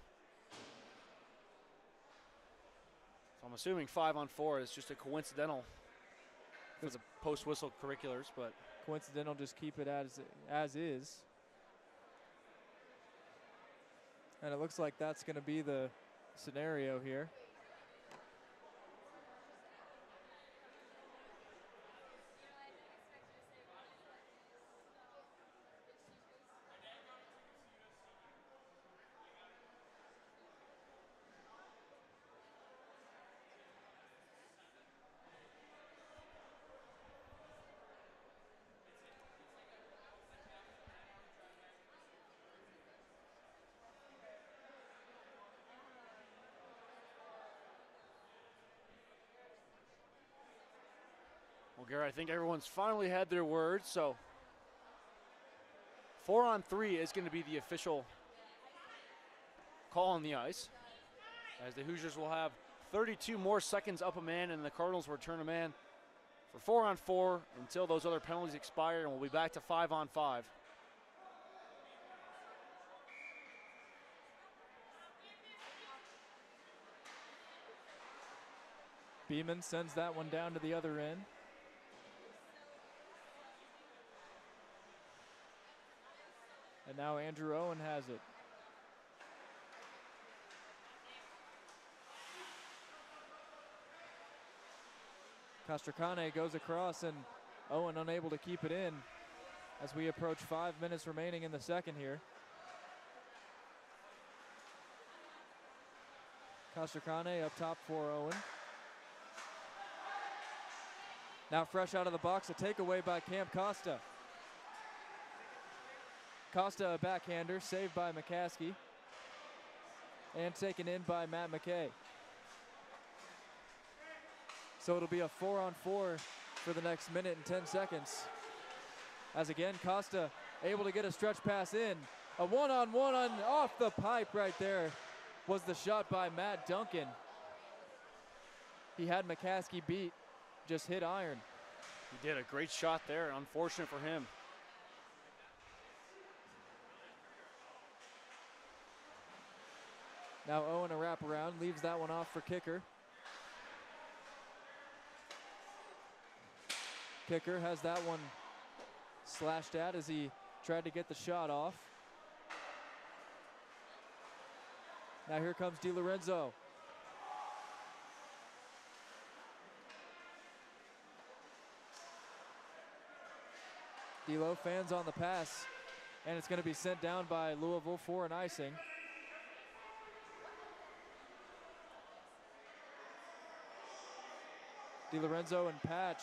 So I'm assuming 5-on-4 is just a coincidental for the post-whistle curriculars, but. Coincidental, just keep it as is. And it looks like that's going to be the scenario here. Well, Garrett, I think everyone's finally had their words, so 4-on-3 is going to be the official call on the ice, as the Hoosiers will have 32 more seconds up a man, and the Cardinals will return a man for 4-on-4 until those other penalties expire, and we'll be back to 5-on-5. Beeman sends that one down to the other end. And now Andrew Owen has it. Castracane goes across, and Owen unable to keep it in as we approach 5 minutes remaining in the second here. Castracane up top for Owen. Now fresh out of the box, a takeaway by Cam Costa. Costa, a backhander, saved by McCaskey, and taken in by Matt McKay. So it'll be a 4-on-4 for the next minute and 10 seconds. As again, Costa able to get a stretch pass in. A one-on-one off the pipe right there was the shot by Matt Duncan. He had McCaskey beat, just hit iron. He did a great shot there, unfortunate for him. Now Owen a wraparound, leaves that one off for Kicker. Kicker has that one slashed at as he tried to get the shot off. Now here comes DiLorenzo. D'Lo fans on the pass, and it's going to be sent down by Louisville for an icing. DiLorenzo and Patch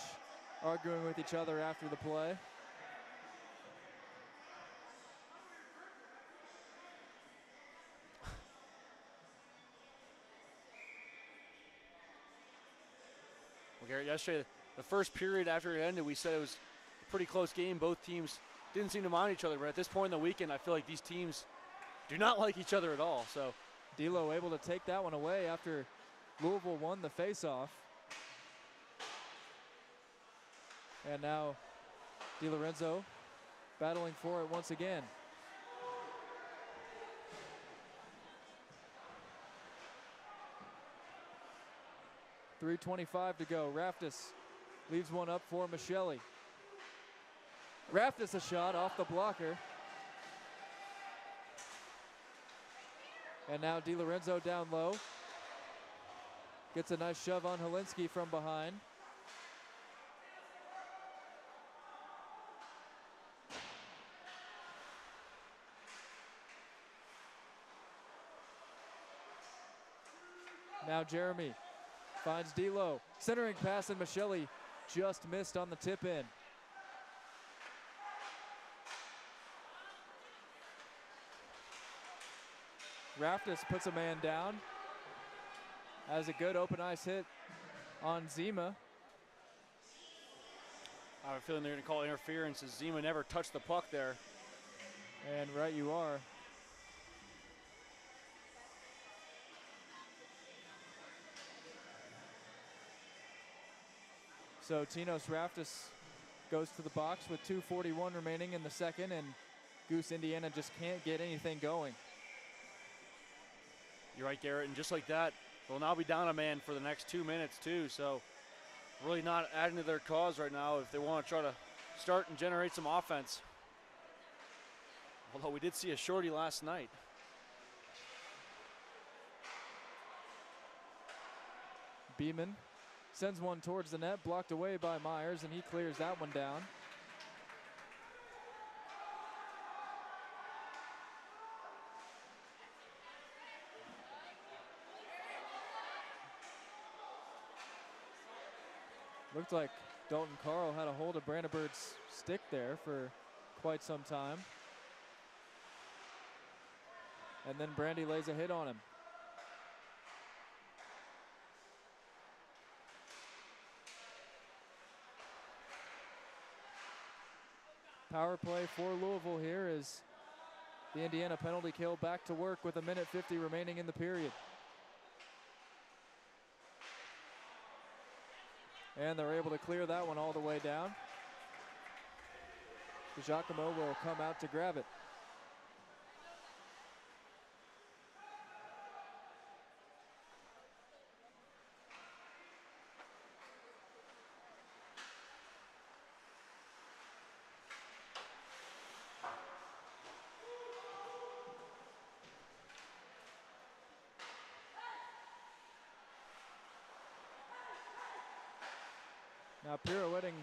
arguing with each other after the play. Well, Garrett, yesterday, the first period after it ended, we said it was a pretty close game. Both teams didn't seem to mind each other, but at this point in the weekend, I feel like these teams do not like each other at all. So D'Lo able to take that one away after Louisville won the faceoff. And now DiLorenzo battling for it once again. .325 to go. Raftis leaves one up for Michelli. Raftis a shot off the blocker. And now DiLorenzo down low. Gets a nice shove on Helinski from behind. Now Jeremy finds D'Lo. Centering pass, and Michelli just missed on the tip in. Raftis puts a man down. Has a good open ice hit on Zima. I have a feeling they're going to call interference as Zima never touched the puck there. And right you are. So Tinos Raftis goes to the box with 2:41 remaining in the second, and Goose Indiana just can't get anything going. You're right, Garrett, and just like that, they'll now be down a man for the next 2 minutes too, so really not adding to their cause right now if they want to try to start and generate some offense. Although we did see a shorty last night. Beeman sends one towards the net, blocked away by Myers, and he clears that one down. Looked like Dalton Carl had a hold of Brandenburg's stick there for quite some time. And then Brandy lays a hit on him. Power play for Louisville here as the Indiana penalty kill back to work with 1:50 remaining in the period. And they're able to clear that one all the way down. Giacomo will come out to grab it. Now pirouetting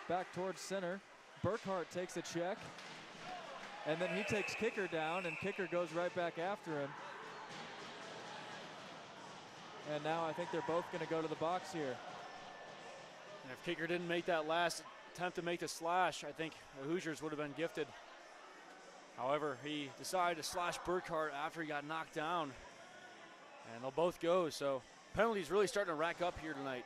back towards center. Burkhart takes a check, and then he takes Kicker down, and Kicker goes right back after him. And now I think they're both going to go to the box here. And if Kicker didn't make that last attempt to make the slash, I think the Hoosiers would have been gifted. However, he decided to slash Burkhart after he got knocked down, and they'll both go. So penalties really starting to rack up here tonight.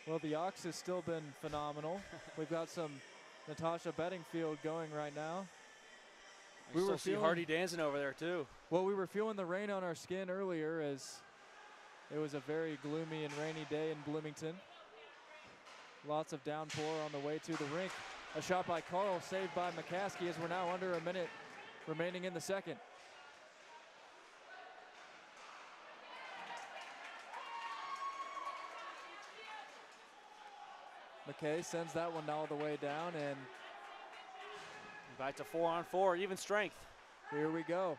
Well, the Ox has still been phenomenal. We've got some Natasha Bedingfield going right now. We still see Hardy dancing over there too. Well, we were feeling the rain on our skin earlier as it was a very gloomy and rainy day in Bloomington. Lots of downpour on the way to the rink. A shot by Carl, saved by McCaskey as we're now under a minute remaining in the second. McKay sends that one all the way down, and back to 4-on-4, even strength. Here we go.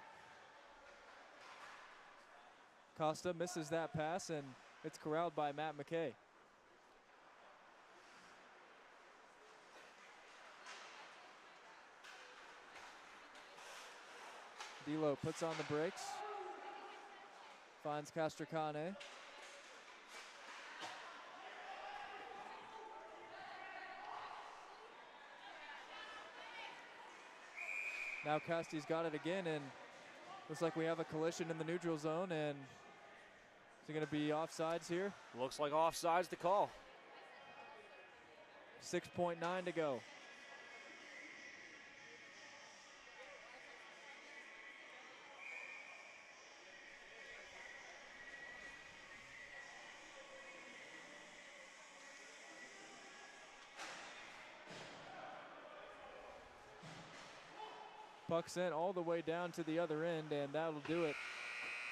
Costa misses that pass, and it's corralled by Matt McKay. D'Lo puts on the brakes, finds Castracane. Now Casty's got it again, and looks like we have a collision in the neutral zone, and is it going to be offsides here? Looks like offsides to call. 6.9 to go. Puck sent all the way down to the other end, and that'll do it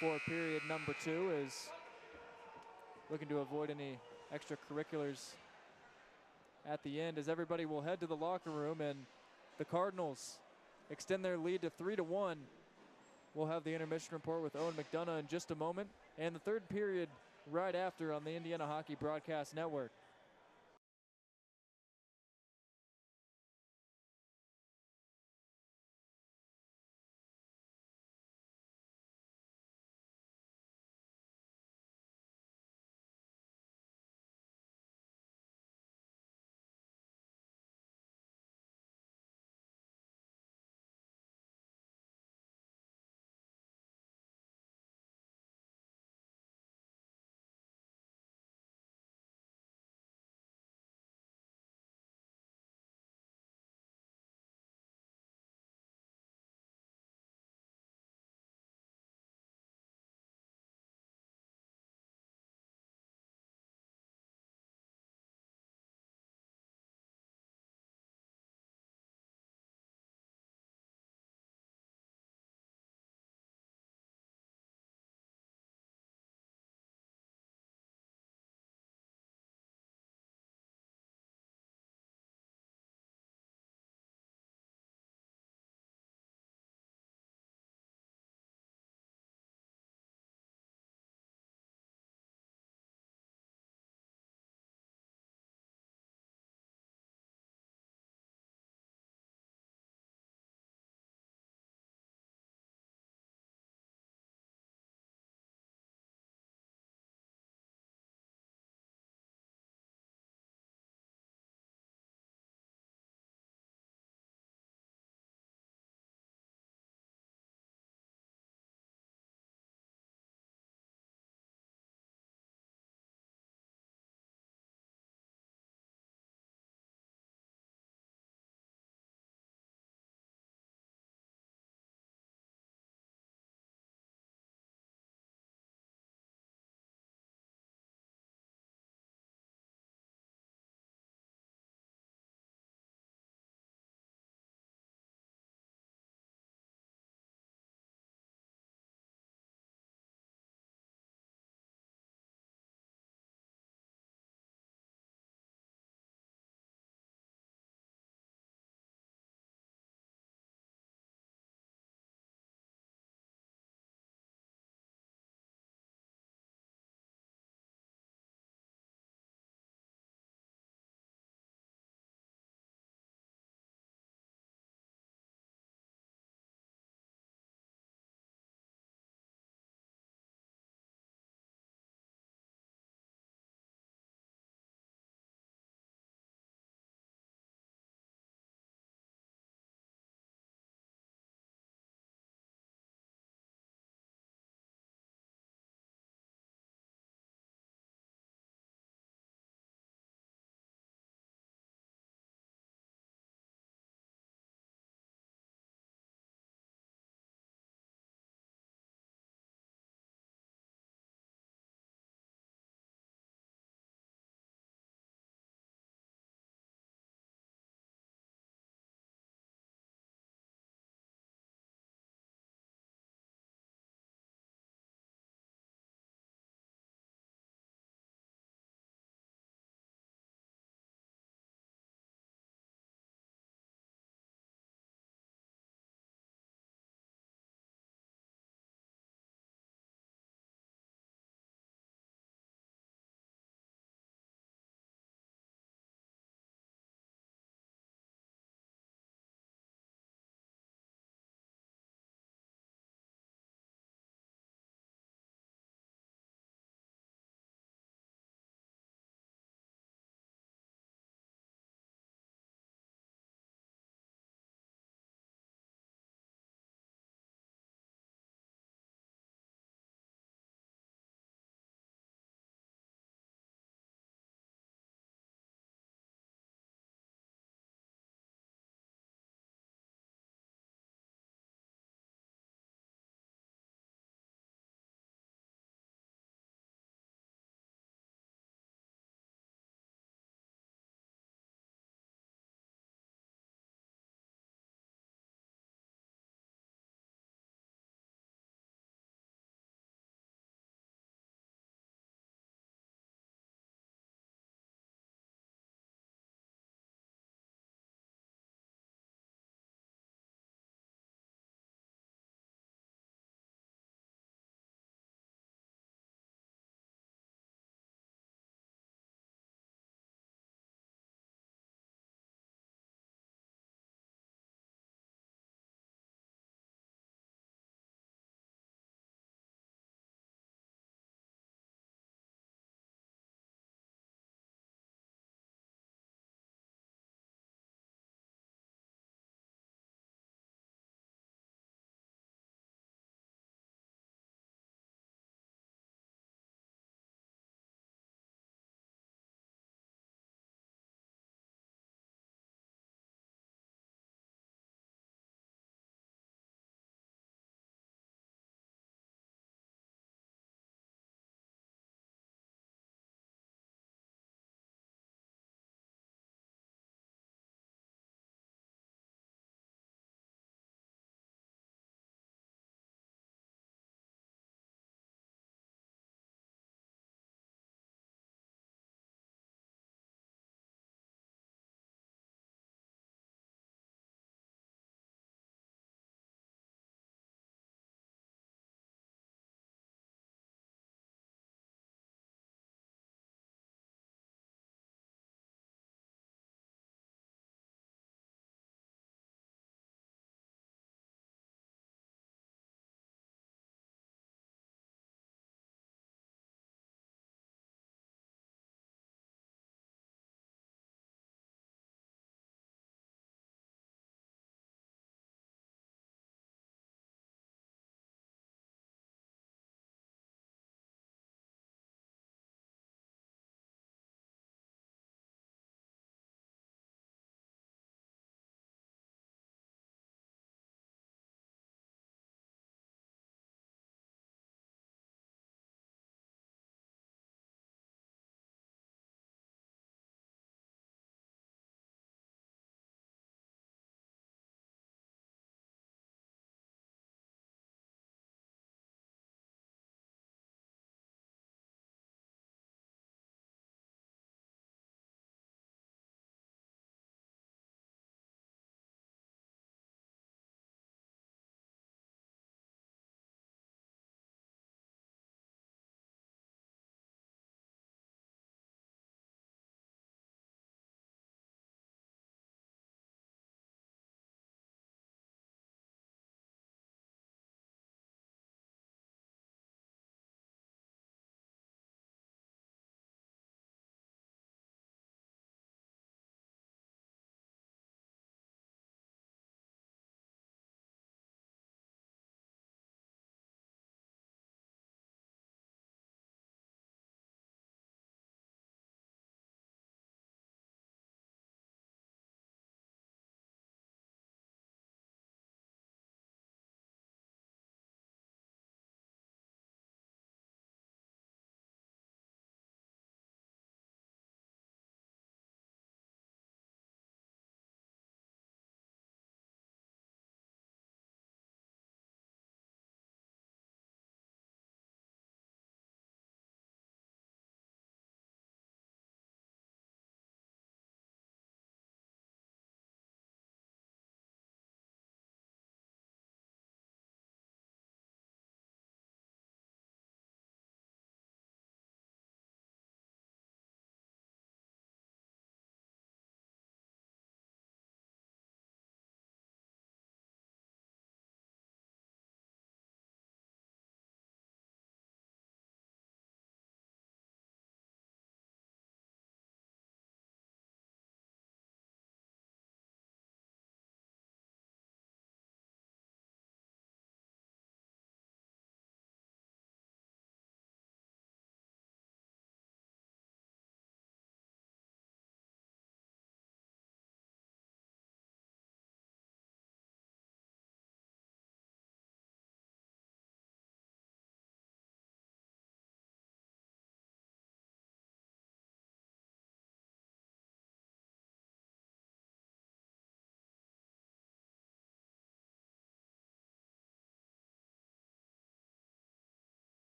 for period number 2, is looking to avoid any extracurriculars at the end, as everybody will head to the locker room, and the Cardinals extend their lead to 3-1. We'll have the intermission report with Owen McDonough in just a moment, and the third period right after on the Indiana Hockey Broadcast Network.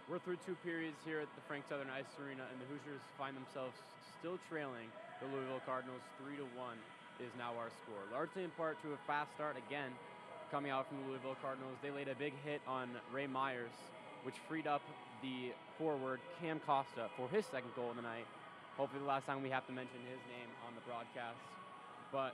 We're through 2 periods here at the Frank Southern Ice Arena, and the Hoosiers find themselves still trailing the Louisville Cardinals 3-1 is now our score. Largely in part to a fast start again coming out from the Louisville Cardinals. They laid a big hit on Ray Myers, which freed up the forward Cam Costa for his second goal of the night. Hopefully the last time we have to mention his name on the broadcast. But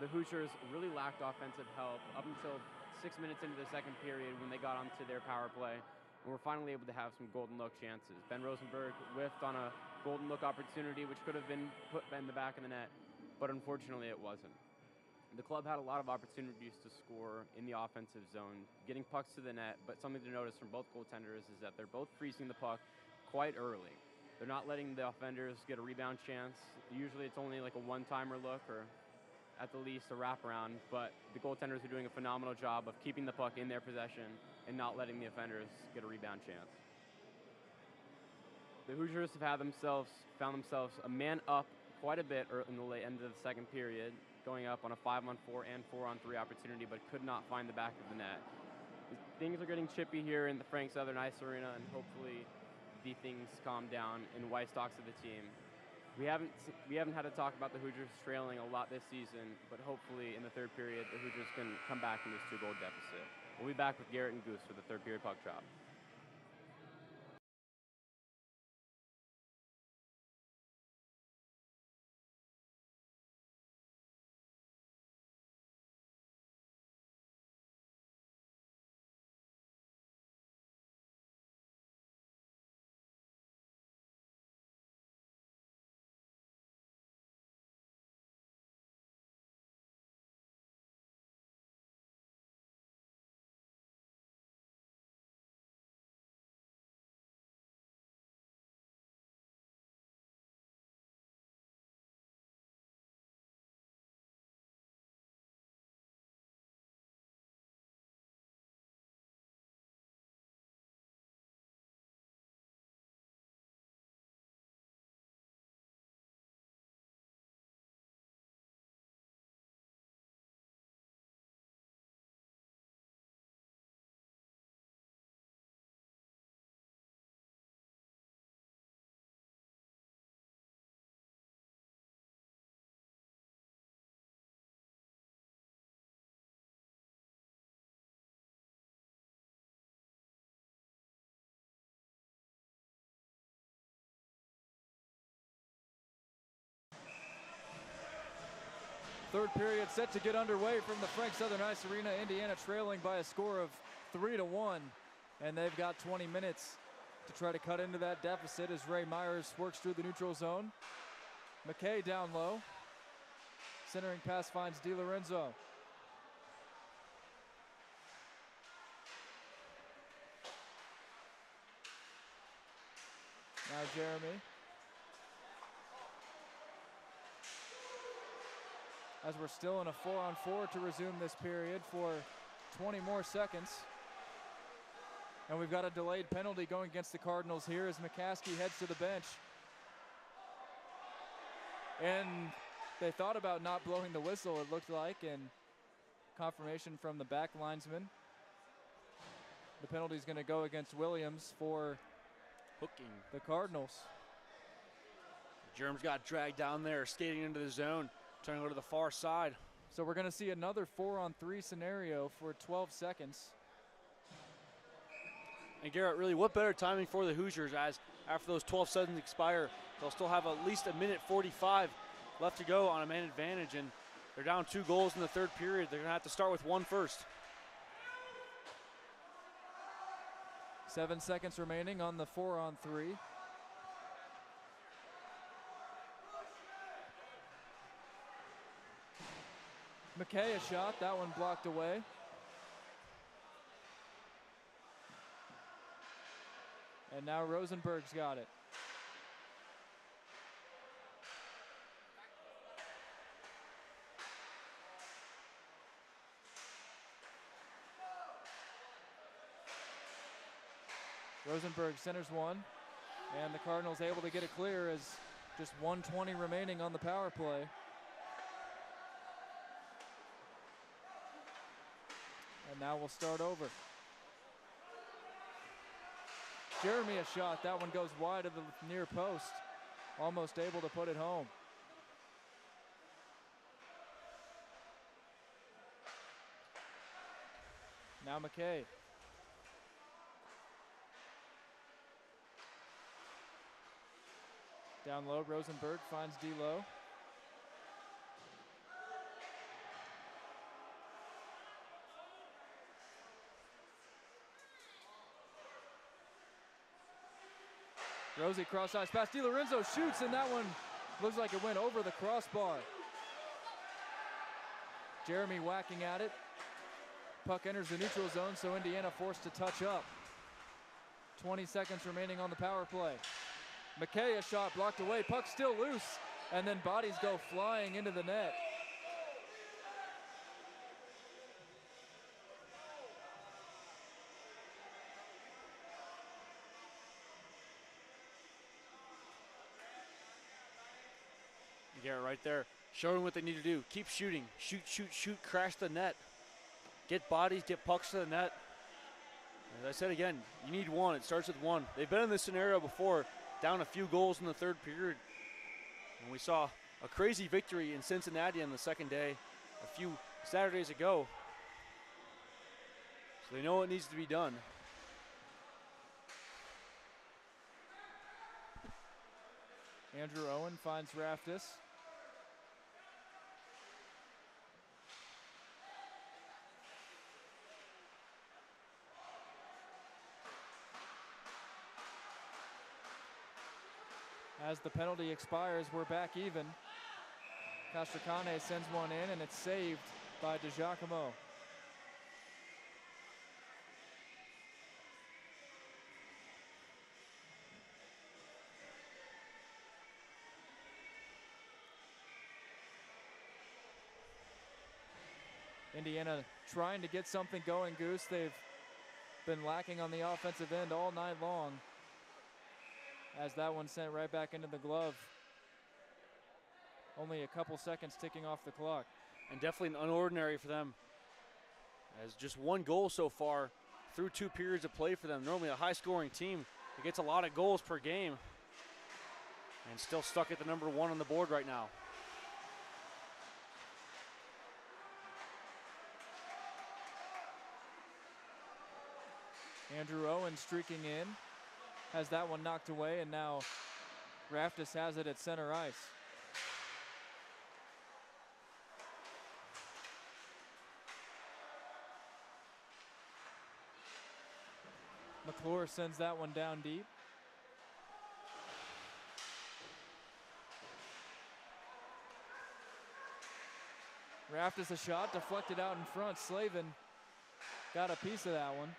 the Hoosiers really lacked offensive help up until 6 minutes into the second period when they got onto their power play. And we're finally able to have some golden look chances. Ben Rosenberg whiffed on a golden look opportunity, which could have been put in the back of the net, but unfortunately it wasn't. The club had a lot of opportunities to score in the offensive zone, getting pucks to the net, but something to notice from both goaltenders is that they're both freezing the puck quite early. They're not letting the offenders get a rebound chance. Usually it's only like a one-timer look or at the least a wraparound, but the goaltenders are doing a phenomenal job of keeping the puck in their possession and not letting the offenders get a rebound chance. The Hoosiers have found themselves a man up quite a bit in the late end of the second period, going up on a 5-on-4 and 4-on-3 opportunity, but could not find the back of the net. Things are getting chippy here in the Frank Southern Ice Arena, and hopefully the things calm down and Weiss talks to the team. We haven't had to talk about the Hoosiers trailing a lot this season, but hopefully in the third period the Hoosiers can come back from this 2-goal deficit. We'll be back with Garrett and Goose for the third period puck drop. Third period set to get underway from the Frank Southern Ice Arena. Indiana trailing by a score of 3-1, and they've got 20 minutes to try to cut into that deficit as Ray Myers works through the neutral zone. McKay down low. Centering pass finds DiLorenzo. Now Jeremy. As we're still in a 4-on-4 to resume this period for 20 more seconds. And we've got a delayed penalty going against the Cardinals here as McCaskey heads to the bench. And they thought about not blowing the whistle, it looked like, and confirmation from the back linesman. The penalty is going to go against Williams for Hooking the Cardinals. Germs got dragged down there, skating into the zone, trying to go to the far side. So we're going to see another 4-on-3 scenario for 12 seconds. And Garrett, really, what better timing for the Hoosiers as after those 12 seconds expire, they'll still have at least 1:45 left to go on a man advantage, and they're down 2 goals in the third period. They're going to have to start with one first. 7 seconds remaining on the 4-on-3. McKay a shot, that one blocked away. And now Rosenberg's got it. Rosenberg centers one, and the Cardinals able to get it clear as just 1:20 remaining on the power play. And now we'll start over. Jeremy a shot. That one goes wide of the near post. Almost able to put it home. Now McKay. Down low, Rosenberg finds D-Low. Rosie cross-ice pass. DiLorenzo shoots, and that one looks like it went over the crossbar. Jeremy whacking at it. Puck enters the neutral zone, so Indiana forced to touch up. 20 seconds remaining on the power play. McKay, a shot blocked away. Puck still loose, and then bodies go flying into the net. Garrett right there, showing what they need to do. Keep shooting. Shoot, shoot, shoot. Crash the net. Get bodies, get pucks to the net. As I said again, you need one. It starts with one. They've been in this scenario before, down a few goals in the third period. And we saw a crazy victory in Cincinnati on the second day a few Saturdays ago. So they know what needs to be done. Andrew Owen finds Raftis. As the penalty expires, we're back even. Castracane sends one in, and it's saved by DiGiacomo. Indiana trying to get something going, Goose. They've been lacking on the offensive end all night long, as that one sent right back into the glove. Only a couple seconds ticking off the clock. And definitely unordinary for them, as just one goal so far through 2 periods of play for them. Normally a high-scoring team that gets a lot of goals per game, and still stuck at the number 1 on the board right now. Andrew Owen streaking in, has that one knocked away, and now Raftis has it at center ice. McClure sends that one down deep. Raftis a shot, deflected out in front. Slavin got a piece of that one.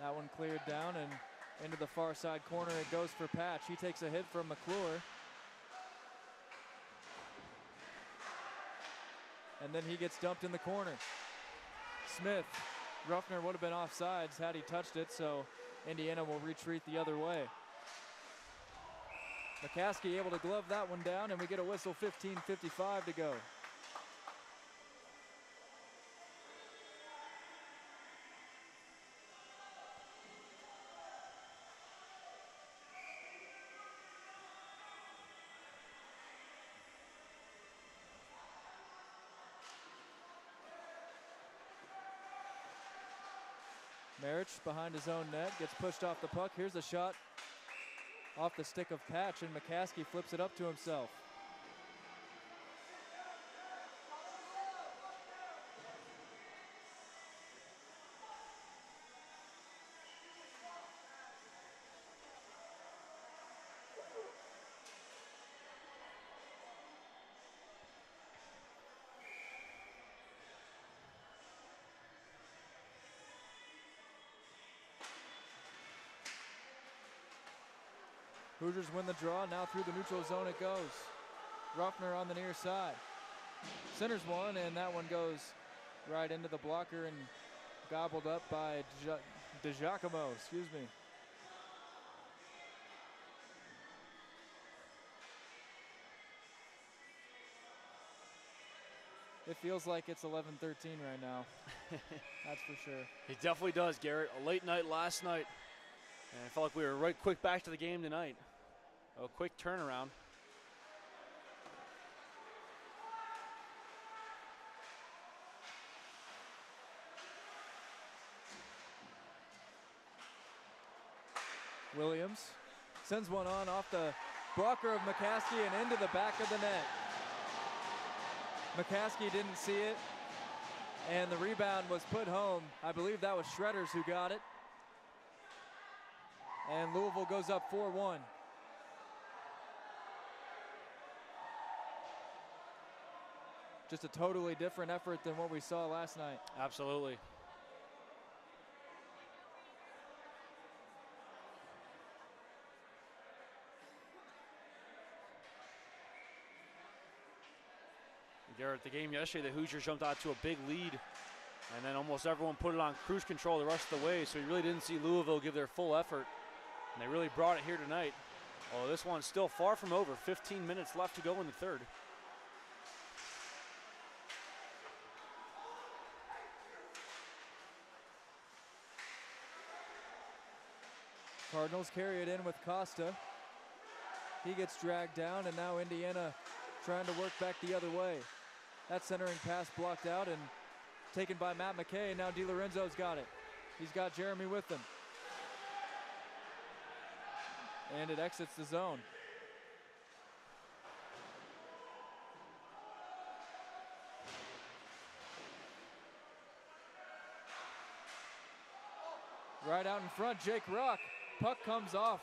That one cleared down and into the far side corner. It goes for Patch. He takes a hit from McClure. And then he gets dumped in the corner. Smith, Ruffner would have been offsides had he touched it, so Indiana will retreat the other way. McCaskey able to glove that one down, and we get a whistle. 15:55 to go. Marich behind his own net, gets pushed off the puck. Here's a shot off the stick of Patch, and McCaskey flips it up to himself. Hoosiers win the draw. Now through the neutral zone it goes. Ruffner on the near side. Centers one, and that one goes right into the blocker and gobbled up by DiGiacomo, excuse me. It feels like it's 11-13 right now. That's for sure. It definitely does, Garrett. A late night last night, and I felt like we were right quick back to the game tonight. A quick turnaround. Williams sends one on off the blocker of McCaskey and into the back of the net. McCaskey didn't see it, and the rebound was put home. I believe that was Shredders who got it. And Louisville goes up 4-1. Just a totally different effort than what we saw last night. Absolutely. Garrett, the game yesterday, the Hoosiers jumped out to a big lead, and then almost everyone put it on cruise control the rest of the way, so you really didn't see Louisville give their full effort, and they really brought it here tonight. Oh, this one's still far from over. 15 minutes left to go in the third. Cardinals carry it in with Costa. He gets dragged down, and now Indiana trying to work back the other way. That centering pass blocked out and taken by Matt McKay. Now DiLorenzo's got it. He's got Jeremy with him. And it exits the zone. Right out in front, Jake Rock. Puck comes off.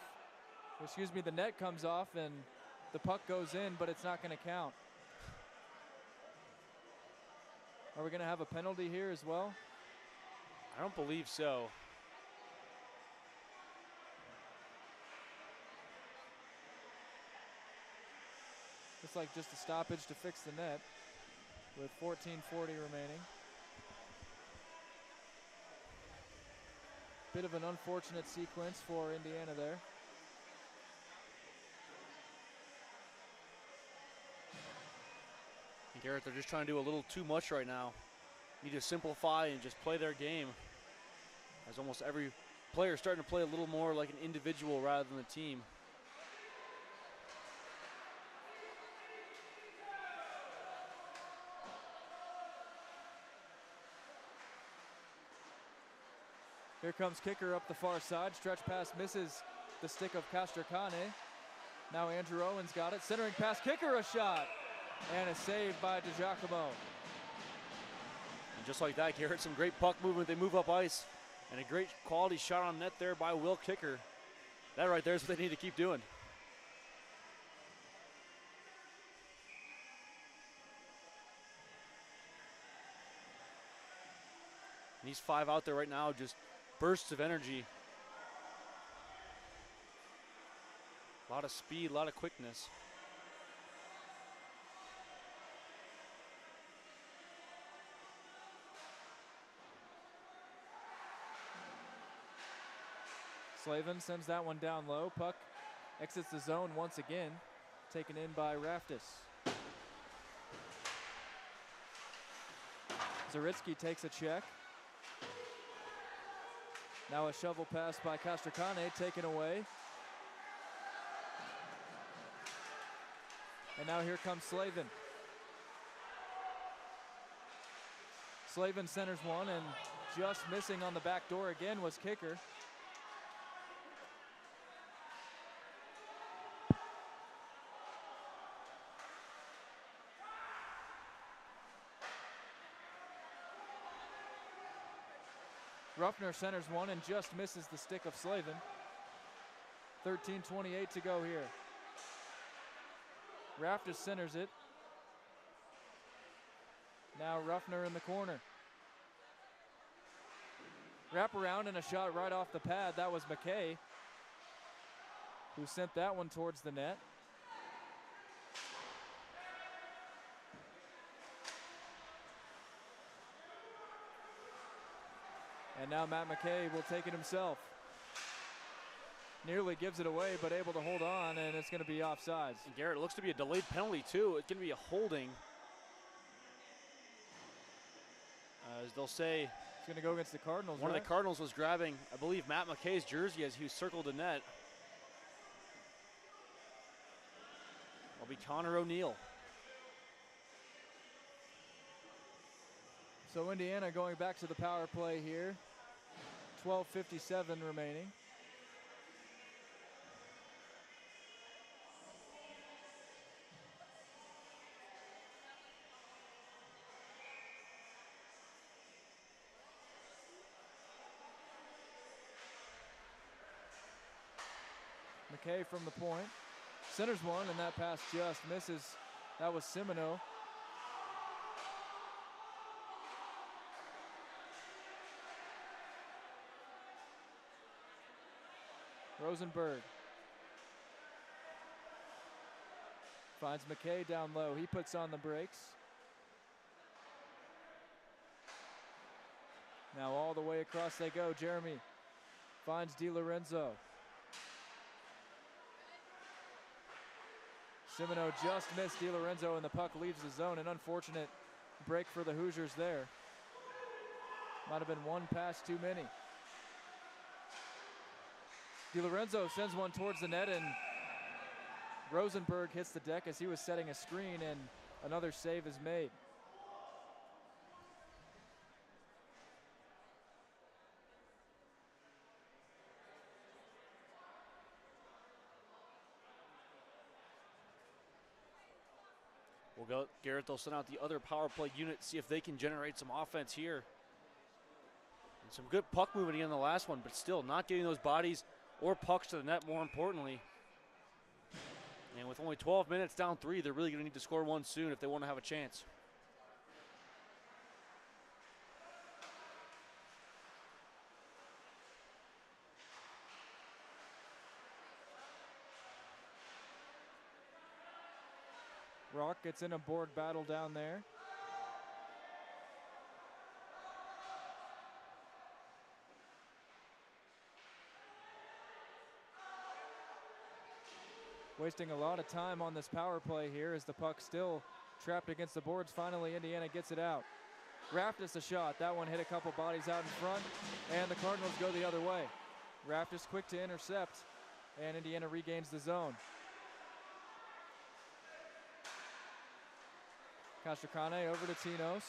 Excuse me, the net comes off and the puck goes in, but it's not going to count. Are we going to have a penalty here as well? I don't believe so. Looks like just a stoppage to fix the net with 14:40 remaining. Bit of an unfortunate sequence for Indiana there. And Garrett, they're just trying to do a little too much right now. Need to simplify and just play their game. As almost every player is starting to play a little more like an individual rather than a team. Here comes kicker up the far side. Stretch pass misses the stick of Castracane. Now Andrew Owen's got it. Centering pass, kicker a shot. And a save by DiGiacomo. And just like that, Garrett, some great puck movement. They move up ice. And a great quality shot on net there by Will Kicker. That right there is what they need to keep doing. And these five out there right now, just bursts of energy. A lot of speed, a lot of quickness. Slavin sends that one down low. Puck exits the zone once again. Taken in by Raftis. Zaritsky takes a check. Now a shovel pass by Castracane, taken away. And now here comes Slavin. Slavin centers one, and just missing on the back door again was Kicker. Ruffner centers one and just misses the stick of Slavin. 13:28 to go here. Raftis centers it. Now Ruffner in the corner. Wrap around and a shot right off the pad. That was McKay who sent that one towards the net. And now Matt McKay will take it himself. Nearly gives it away, but able to hold on, and it's going to be offsides. And Garrett, it looks to be a delayed penalty too. It's going to be a holding. As they'll say, He's going to go against the Cardinals, one right? of the Cardinals was grabbing, I believe, Matt McKay's jersey as he circled the net. It'll be Connor O'Neill. So Indiana going back to the power play here. 12:57 remaining. McKay from the point. Centers one, and that pass just misses. That was Semino. Rosenberg finds McKay down low. He puts on the brakes. Now all the way across they go. Jeremy finds DiLorenzo. Semino just missed DiLorenzo, and the puck leaves the zone. An unfortunate break for the Hoosiers there. Might have been one pass too many. DiLorenzo sends one towards the net, and Rosenberg hits the deck as he was setting a screen, and another save is made. We'll go, Garrett, they'll send out the other power play unit, see if they can generate some offense here. And some good puck movement in the last one, but still not getting those bodies or pucks to the net, more importantly. And with only 12 minutes down 3, they're really going to need to score one soon if they want to have a chance. Rock gets in a board battle down there. Wasting a lot of time on this power play here as the puck still trapped against the boards. Finally, Indiana gets it out. Raftis a shot. That one hit a couple bodies out in front, and the Cardinals go the other way. Raftis quick to intercept, and Indiana regains the zone. Castracane over to Tinos.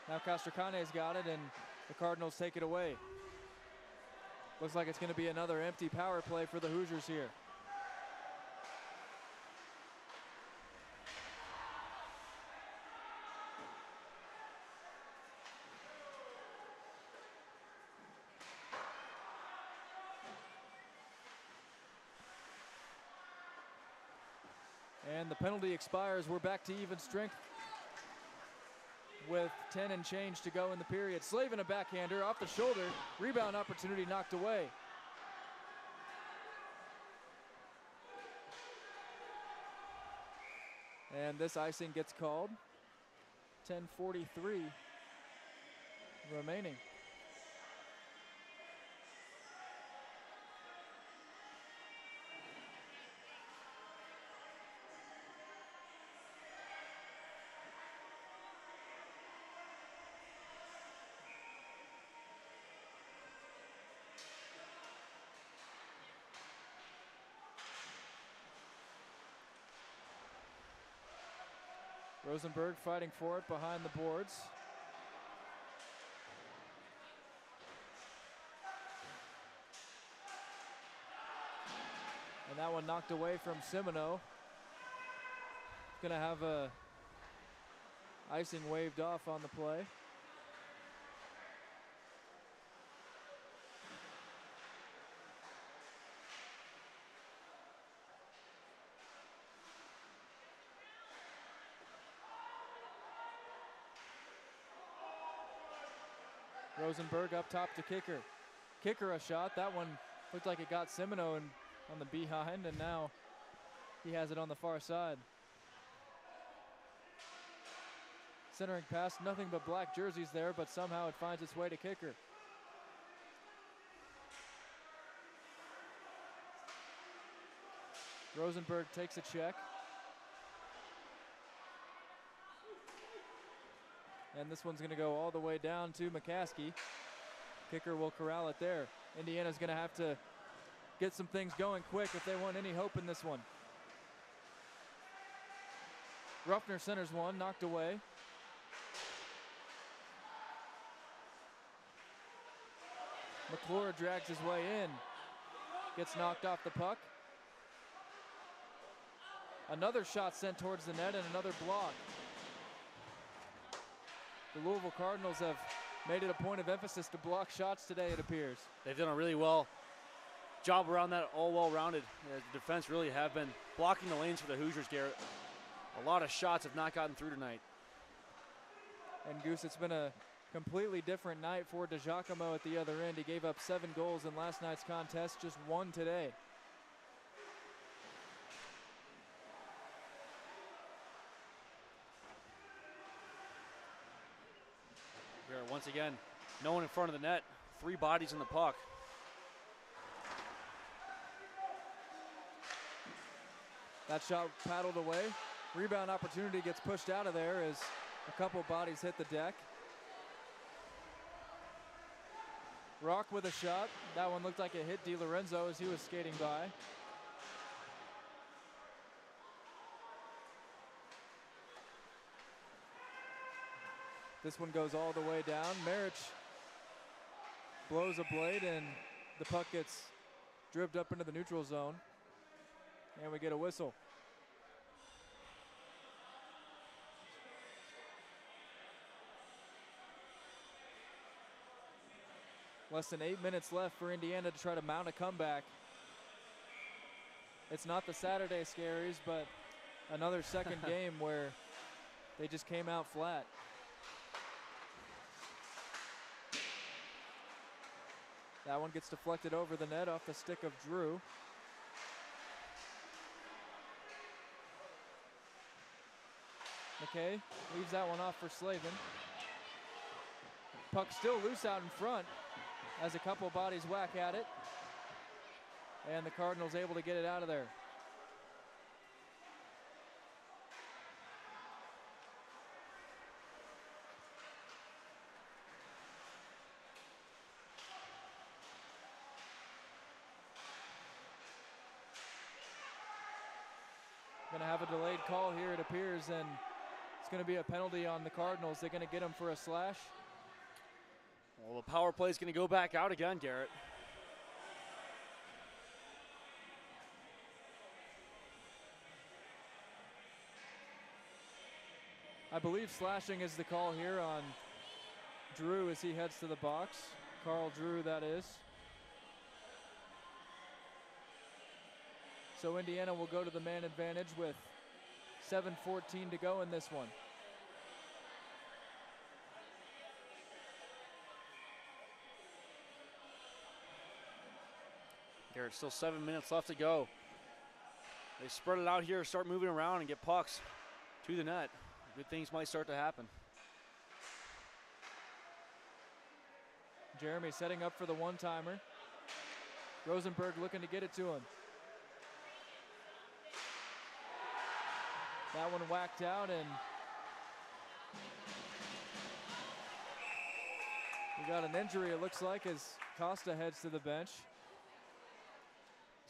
Now Castracane's got it, and the Cardinals take it away. Looks like it's going to be another empty power play for the Hoosiers here. And the penalty expires. We're back to even strength with 10 and change to go in the period. Slavin a backhander off the shoulder. Rebound opportunity knocked away. And this icing gets called. 10:43 remaining. Rosenberg fighting for it behind the boards. And that one knocked away from Semino. Gonna have a icing waved off on the play. Rosenberg up top to Kicker. Kicker a shot. That one looked like it got Semino on the behind, and now he has it on the far side. Centering pass, nothing but black jerseys there, but somehow it finds its way to Kicker. Rosenberg takes a check. And this one's going to go all the way down to McCaskey. Kicker will corral it there. Indiana's going to have to get some things going quick if they want any hope in this one. Ruffner centers one, knocked away. McClure drags his way in. Gets knocked off the puck. Another shot sent towards the net and another block. The Louisville Cardinals have made it a point of emphasis to block shots today, it appears. They've done a really well job around that, all well-rounded. The defense really have been blocking the lanes for the Hoosiers, Garrett. A lot of shots have not gotten through tonight. And Goose, it's been a completely different night for DiGiacomo at the other end. He gave up 7 goals in last night's contest, just 1 today. Garrett, once again, no one in front of the net. 3 bodies in the puck. That shot paddled away. Rebound opportunity gets pushed out of there as a couple bodies hit the deck. Rock with a shot. That one looked like it hit DiLorenzo as he was skating by. This one goes all the way down. Marich blows a blade and the puck gets dribbed up into the neutral zone. And we get a whistle. Less than 8 minutes left for Indiana to try to mount a comeback. It's not the Saturday Scaries, but another second game where they just came out flat. That one gets deflected over the net off the stick of Drew. McKay leaves that one off for Slavin. Puck still loose out in front as a couple bodies whack at it. And the Cardinals able to get it out of there. Going to have a delayed call here, it appears, and it's going to be a penalty on the Cardinals. They're going to get him for a slash. Well, the power play is going to go back out again, Garrett. I believe slashing is the call here on Drew as he heads to the box. Carl Drew, that is. So Indiana will go to the man advantage with 7:14 to go in this one. Garrett, still 7 minutes left to go. They spread it out here, start moving around and get pucks to the net. Good things might start to happen. Jeremy setting up for the one-timer. Rosenberg looking to get it to him. That one whacked out, and we got an injury, it looks like, as Costa heads to the bench.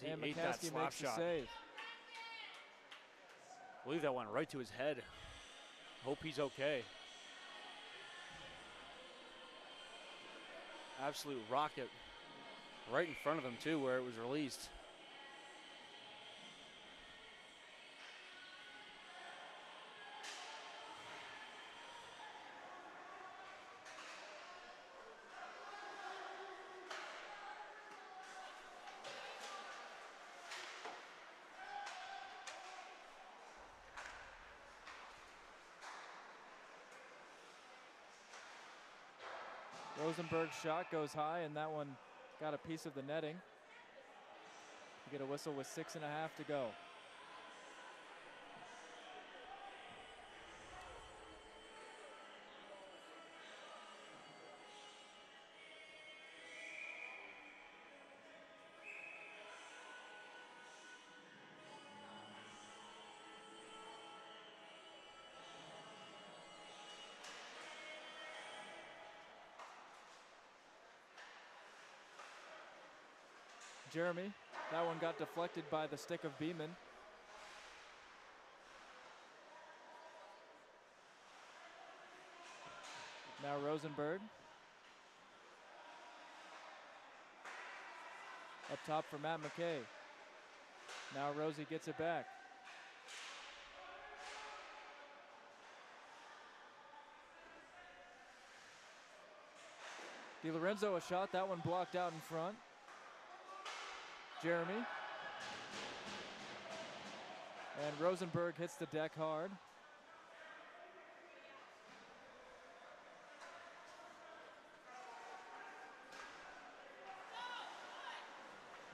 He And ate that McCaskey slap makes the shot. save. I believe that went right to his head. Hope he's okay. Absolute rocket right in front of him, too, where it was released. Rosenberg's shot goes high, and that one got a piece of the netting. We get a whistle with 6.5 to go. Jeremy. That one got deflected by the stick of Beeman. Now Rosenberg. Up top for Matt McKay. Now Rosie gets it back. DiLorenzo a shot, that one blocked out in front. Jeremy. And Rosenberg hits the deck hard.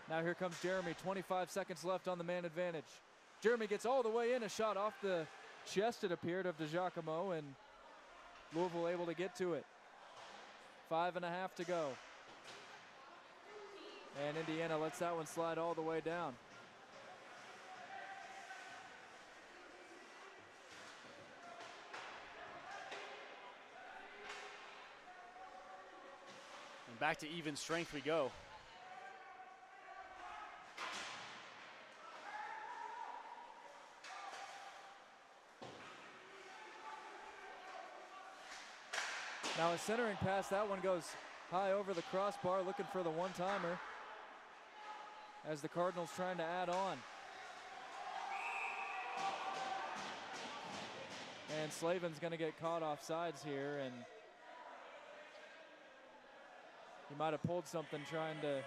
Now here comes Jeremy, 25 seconds left on the man advantage. Jeremy gets all the way in, a shot off the chest, it appeared, of DiGiacomo, and Louisville able to get to it. 5.5 to go. And Indiana lets that one slide all the way down. And back to even strength we go. Now a centering pass, that one goes high over the crossbar, looking for the one-timer as the Cardinals trying to add on. And Slavin's gonna get caught off sides here, and he might have pulled something trying to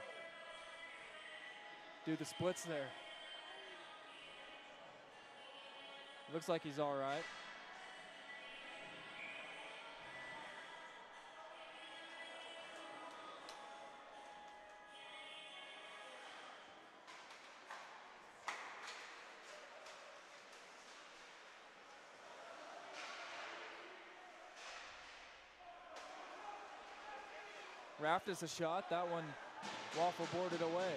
do the splits there. Looks like he's all right. Raft is a shot, that one waffle boarded away.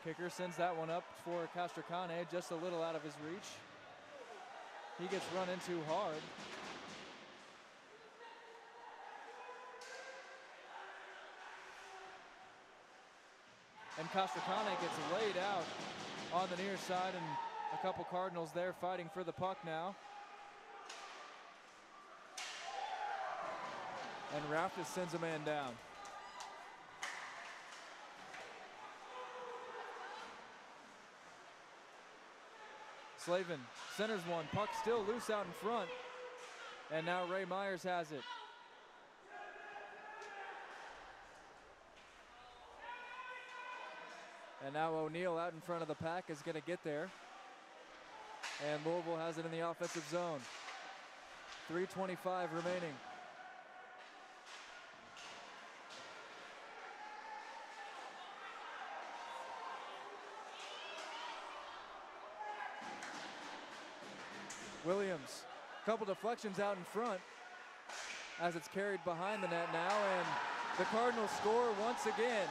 Kicker sends that one up for Castrocane, just a little out of his reach. He gets run into hard. And Castrocane gets laid out on the near side, and a couple Cardinals there fighting for the puck now. And Raftis sends a man down. Slavin centers one, puck still loose out in front, and now Ray Myers has it. And now O'Neal out in front of the pack is going to get there. And Louisville has it in the offensive zone. 3:25 remaining. Williams, couple deflections out in front as it's carried behind the net now, and the Cardinals score once again.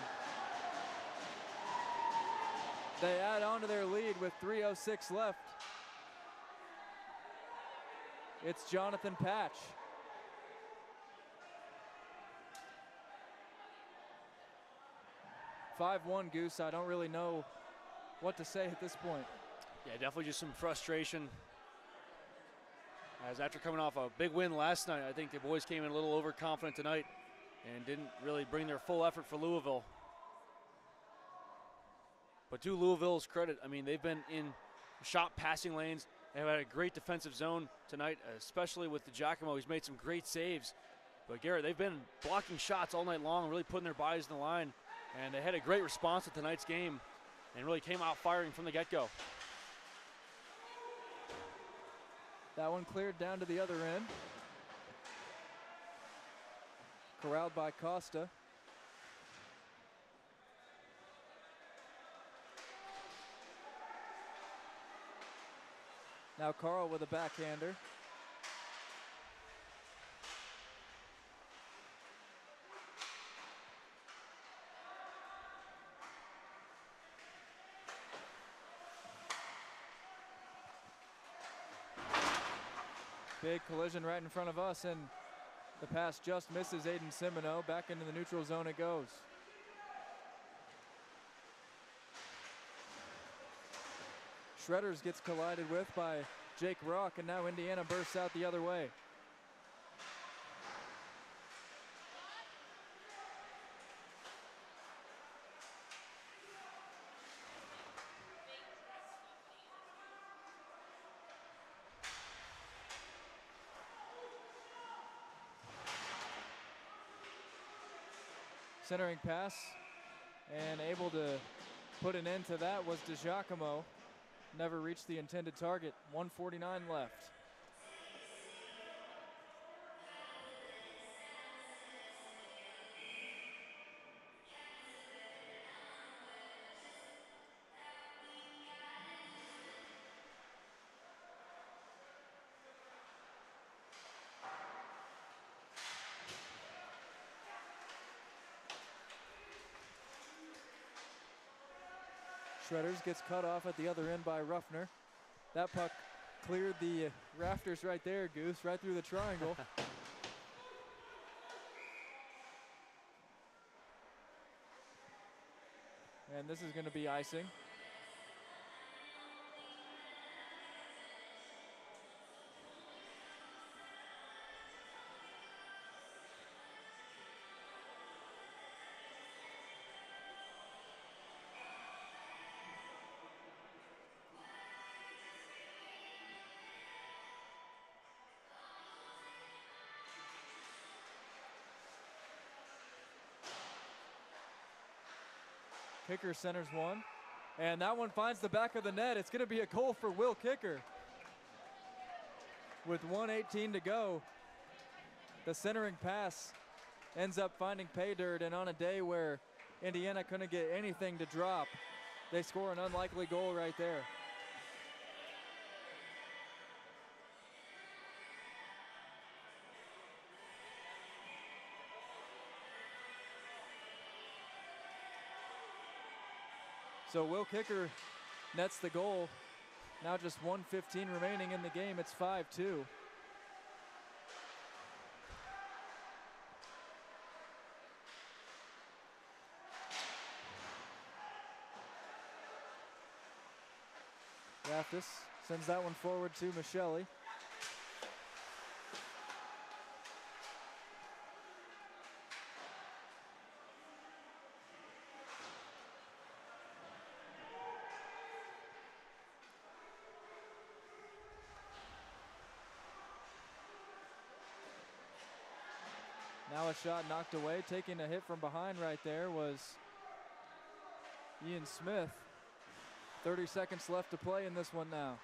They add on to their lead with 3:06 left. It's Jonathan Patch. "5-1, Goose. I don't really know what to say at this point." Yeah, definitely just some frustration. As after coming off a big win last night, I think the boys came in a little overconfident tonight and didn't really bring their full effort for Louisville. But to Louisville's credit, I mean, they've been in shot passing lanes. They've had a great defensive zone tonight, especially with DiGiacomo. He's made some great saves. But Garrett, they've been blocking shots all night long, really putting their bodies in the line. And they had a great response to tonight's game and really came out firing from the get-go. That one cleared down to the other end. Corralled by Costa. Now Carl with a backhander. Big collision right in front of us, and the pass just misses Aiden Simino. Back into the neutral zone it goes. Shredders gets collided with by Jake Rock, and now Indiana bursts out the other way. Centering pass, and able to put an end to that was DiGiacomo. Never reached the intended target. 1:49 left. Shredders gets cut off at the other end by Ruffner. That puck cleared the rafters right there, Goose, right through the triangle. And this is going to be icing. Kicker centers one, and that one finds the back of the net. It's going to be a goal for Will Kicker. With 1:18 to go, the centering pass ends up finding pay dirt, and on a day where Indiana couldn't get anything to drop, they score an unlikely goal right there. So Will Kicker nets the goal. Now just 1:15 remaining in the game. It's 5-2. Raftis sends that one forward to Michelli. Now a shot knocked away. Taking a hit from behind right there was Ian Smith. 30 seconds left to play in this one now.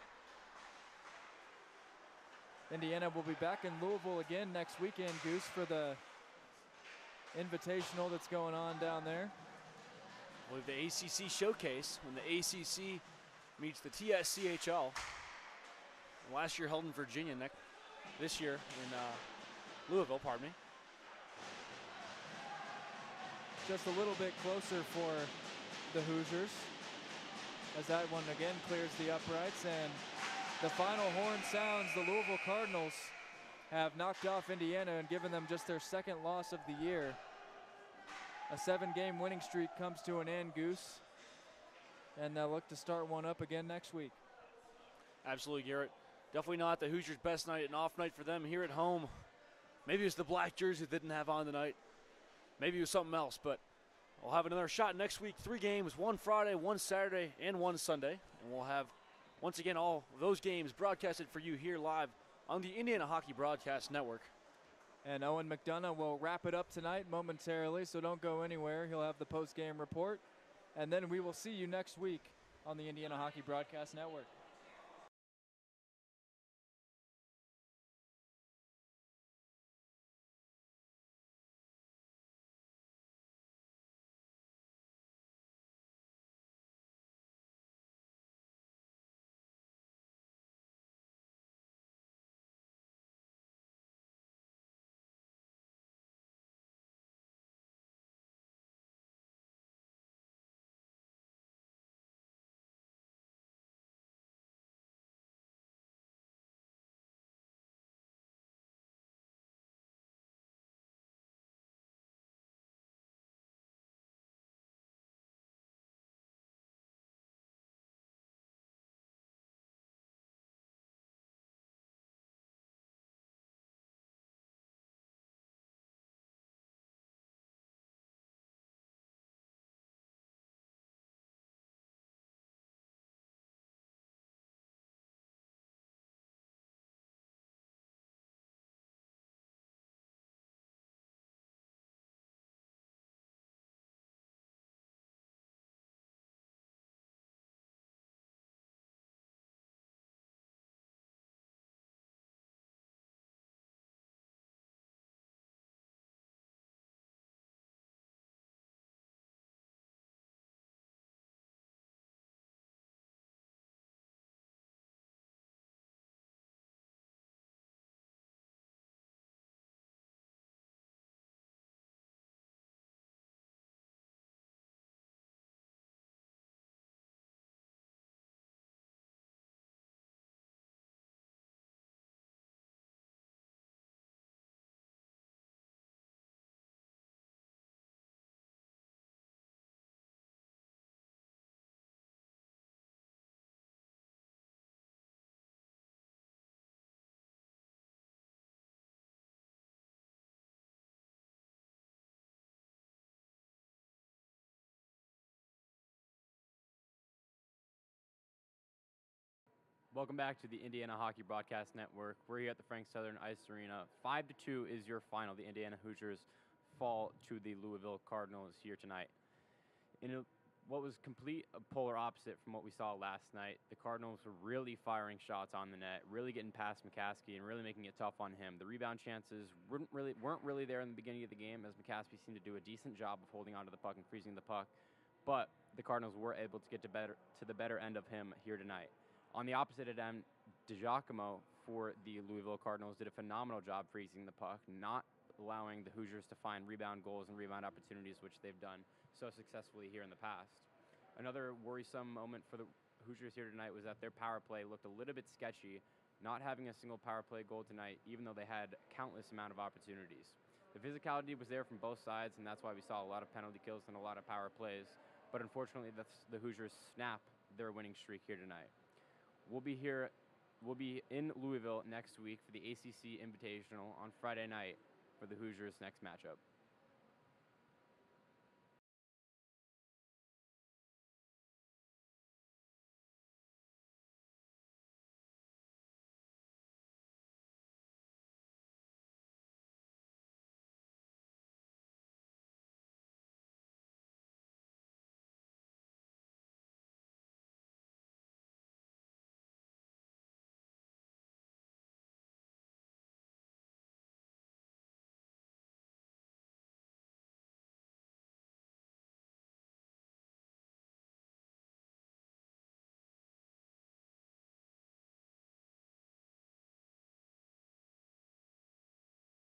Indiana will be back in Louisville again next weekend, Goose, for the invitational that's going on down there. We have the ACC showcase when the ACC meets the TSCHL. Last year held in Virginia, this year in Louisville, pardon me. Just a little bit closer for the Hoosiers, as that one again clears the uprights, and the final horn sounds. The Louisville Cardinals have knocked off Indiana and given them just their second loss of the year. A 7-game winning streak comes to an end, Goose, and they'll look to start one up again next week. Absolutely, Garrett. Definitely not the Hoosiers' best night, an off night for them here at home. Maybe it was the black jersey they didn't have on tonight. Maybe it was something else, but we'll have another shot next week. 3 games, 1 Friday, 1 Saturday, and 1 Sunday. And we'll have, once again, all of those games broadcasted for you here live on the Indiana Hockey Broadcast Network. And Owen McDonough will wrap it up tonight momentarily, so don't go anywhere. He'll have the post-game report. And then we will see you next week on the Indiana Hockey Broadcast Network. Welcome back to the Indiana Hockey Broadcast Network. We're here at the Frank Southern Ice Arena. 5-2 is your final. The Indiana Hoosiers fall to the Louisville Cardinals here tonight. In what was complete a polar opposite from what we saw last night, the Cardinals were really firing shots on the net, really getting past McCaskey and really making it tough on him. The rebound chances weren't really there in the beginning of the game, as McCaskey seemed to do a decent job of holding onto the puck and freezing the puck. But the Cardinals were able to get to the better end of him here tonight. On the opposite end, DiGiacomo for the Louisville Cardinals did a phenomenal job freezing the puck, not allowing the Hoosiers to find rebound goals and rebound opportunities, which they've done so successfully here in the past. Another worrisome moment for the Hoosiers here tonight was that their power play looked a little bit sketchy, not having a single power play goal tonight, even though they had countless amount of opportunities. The physicality was there from both sides, and that's why we saw a lot of penalty kills and a lot of power plays. But unfortunately, the Hoosiers snap their winning streak here tonight. We'll be in Louisville next week for the ACC Invitational on Friday night for the Hoosiers' next matchup.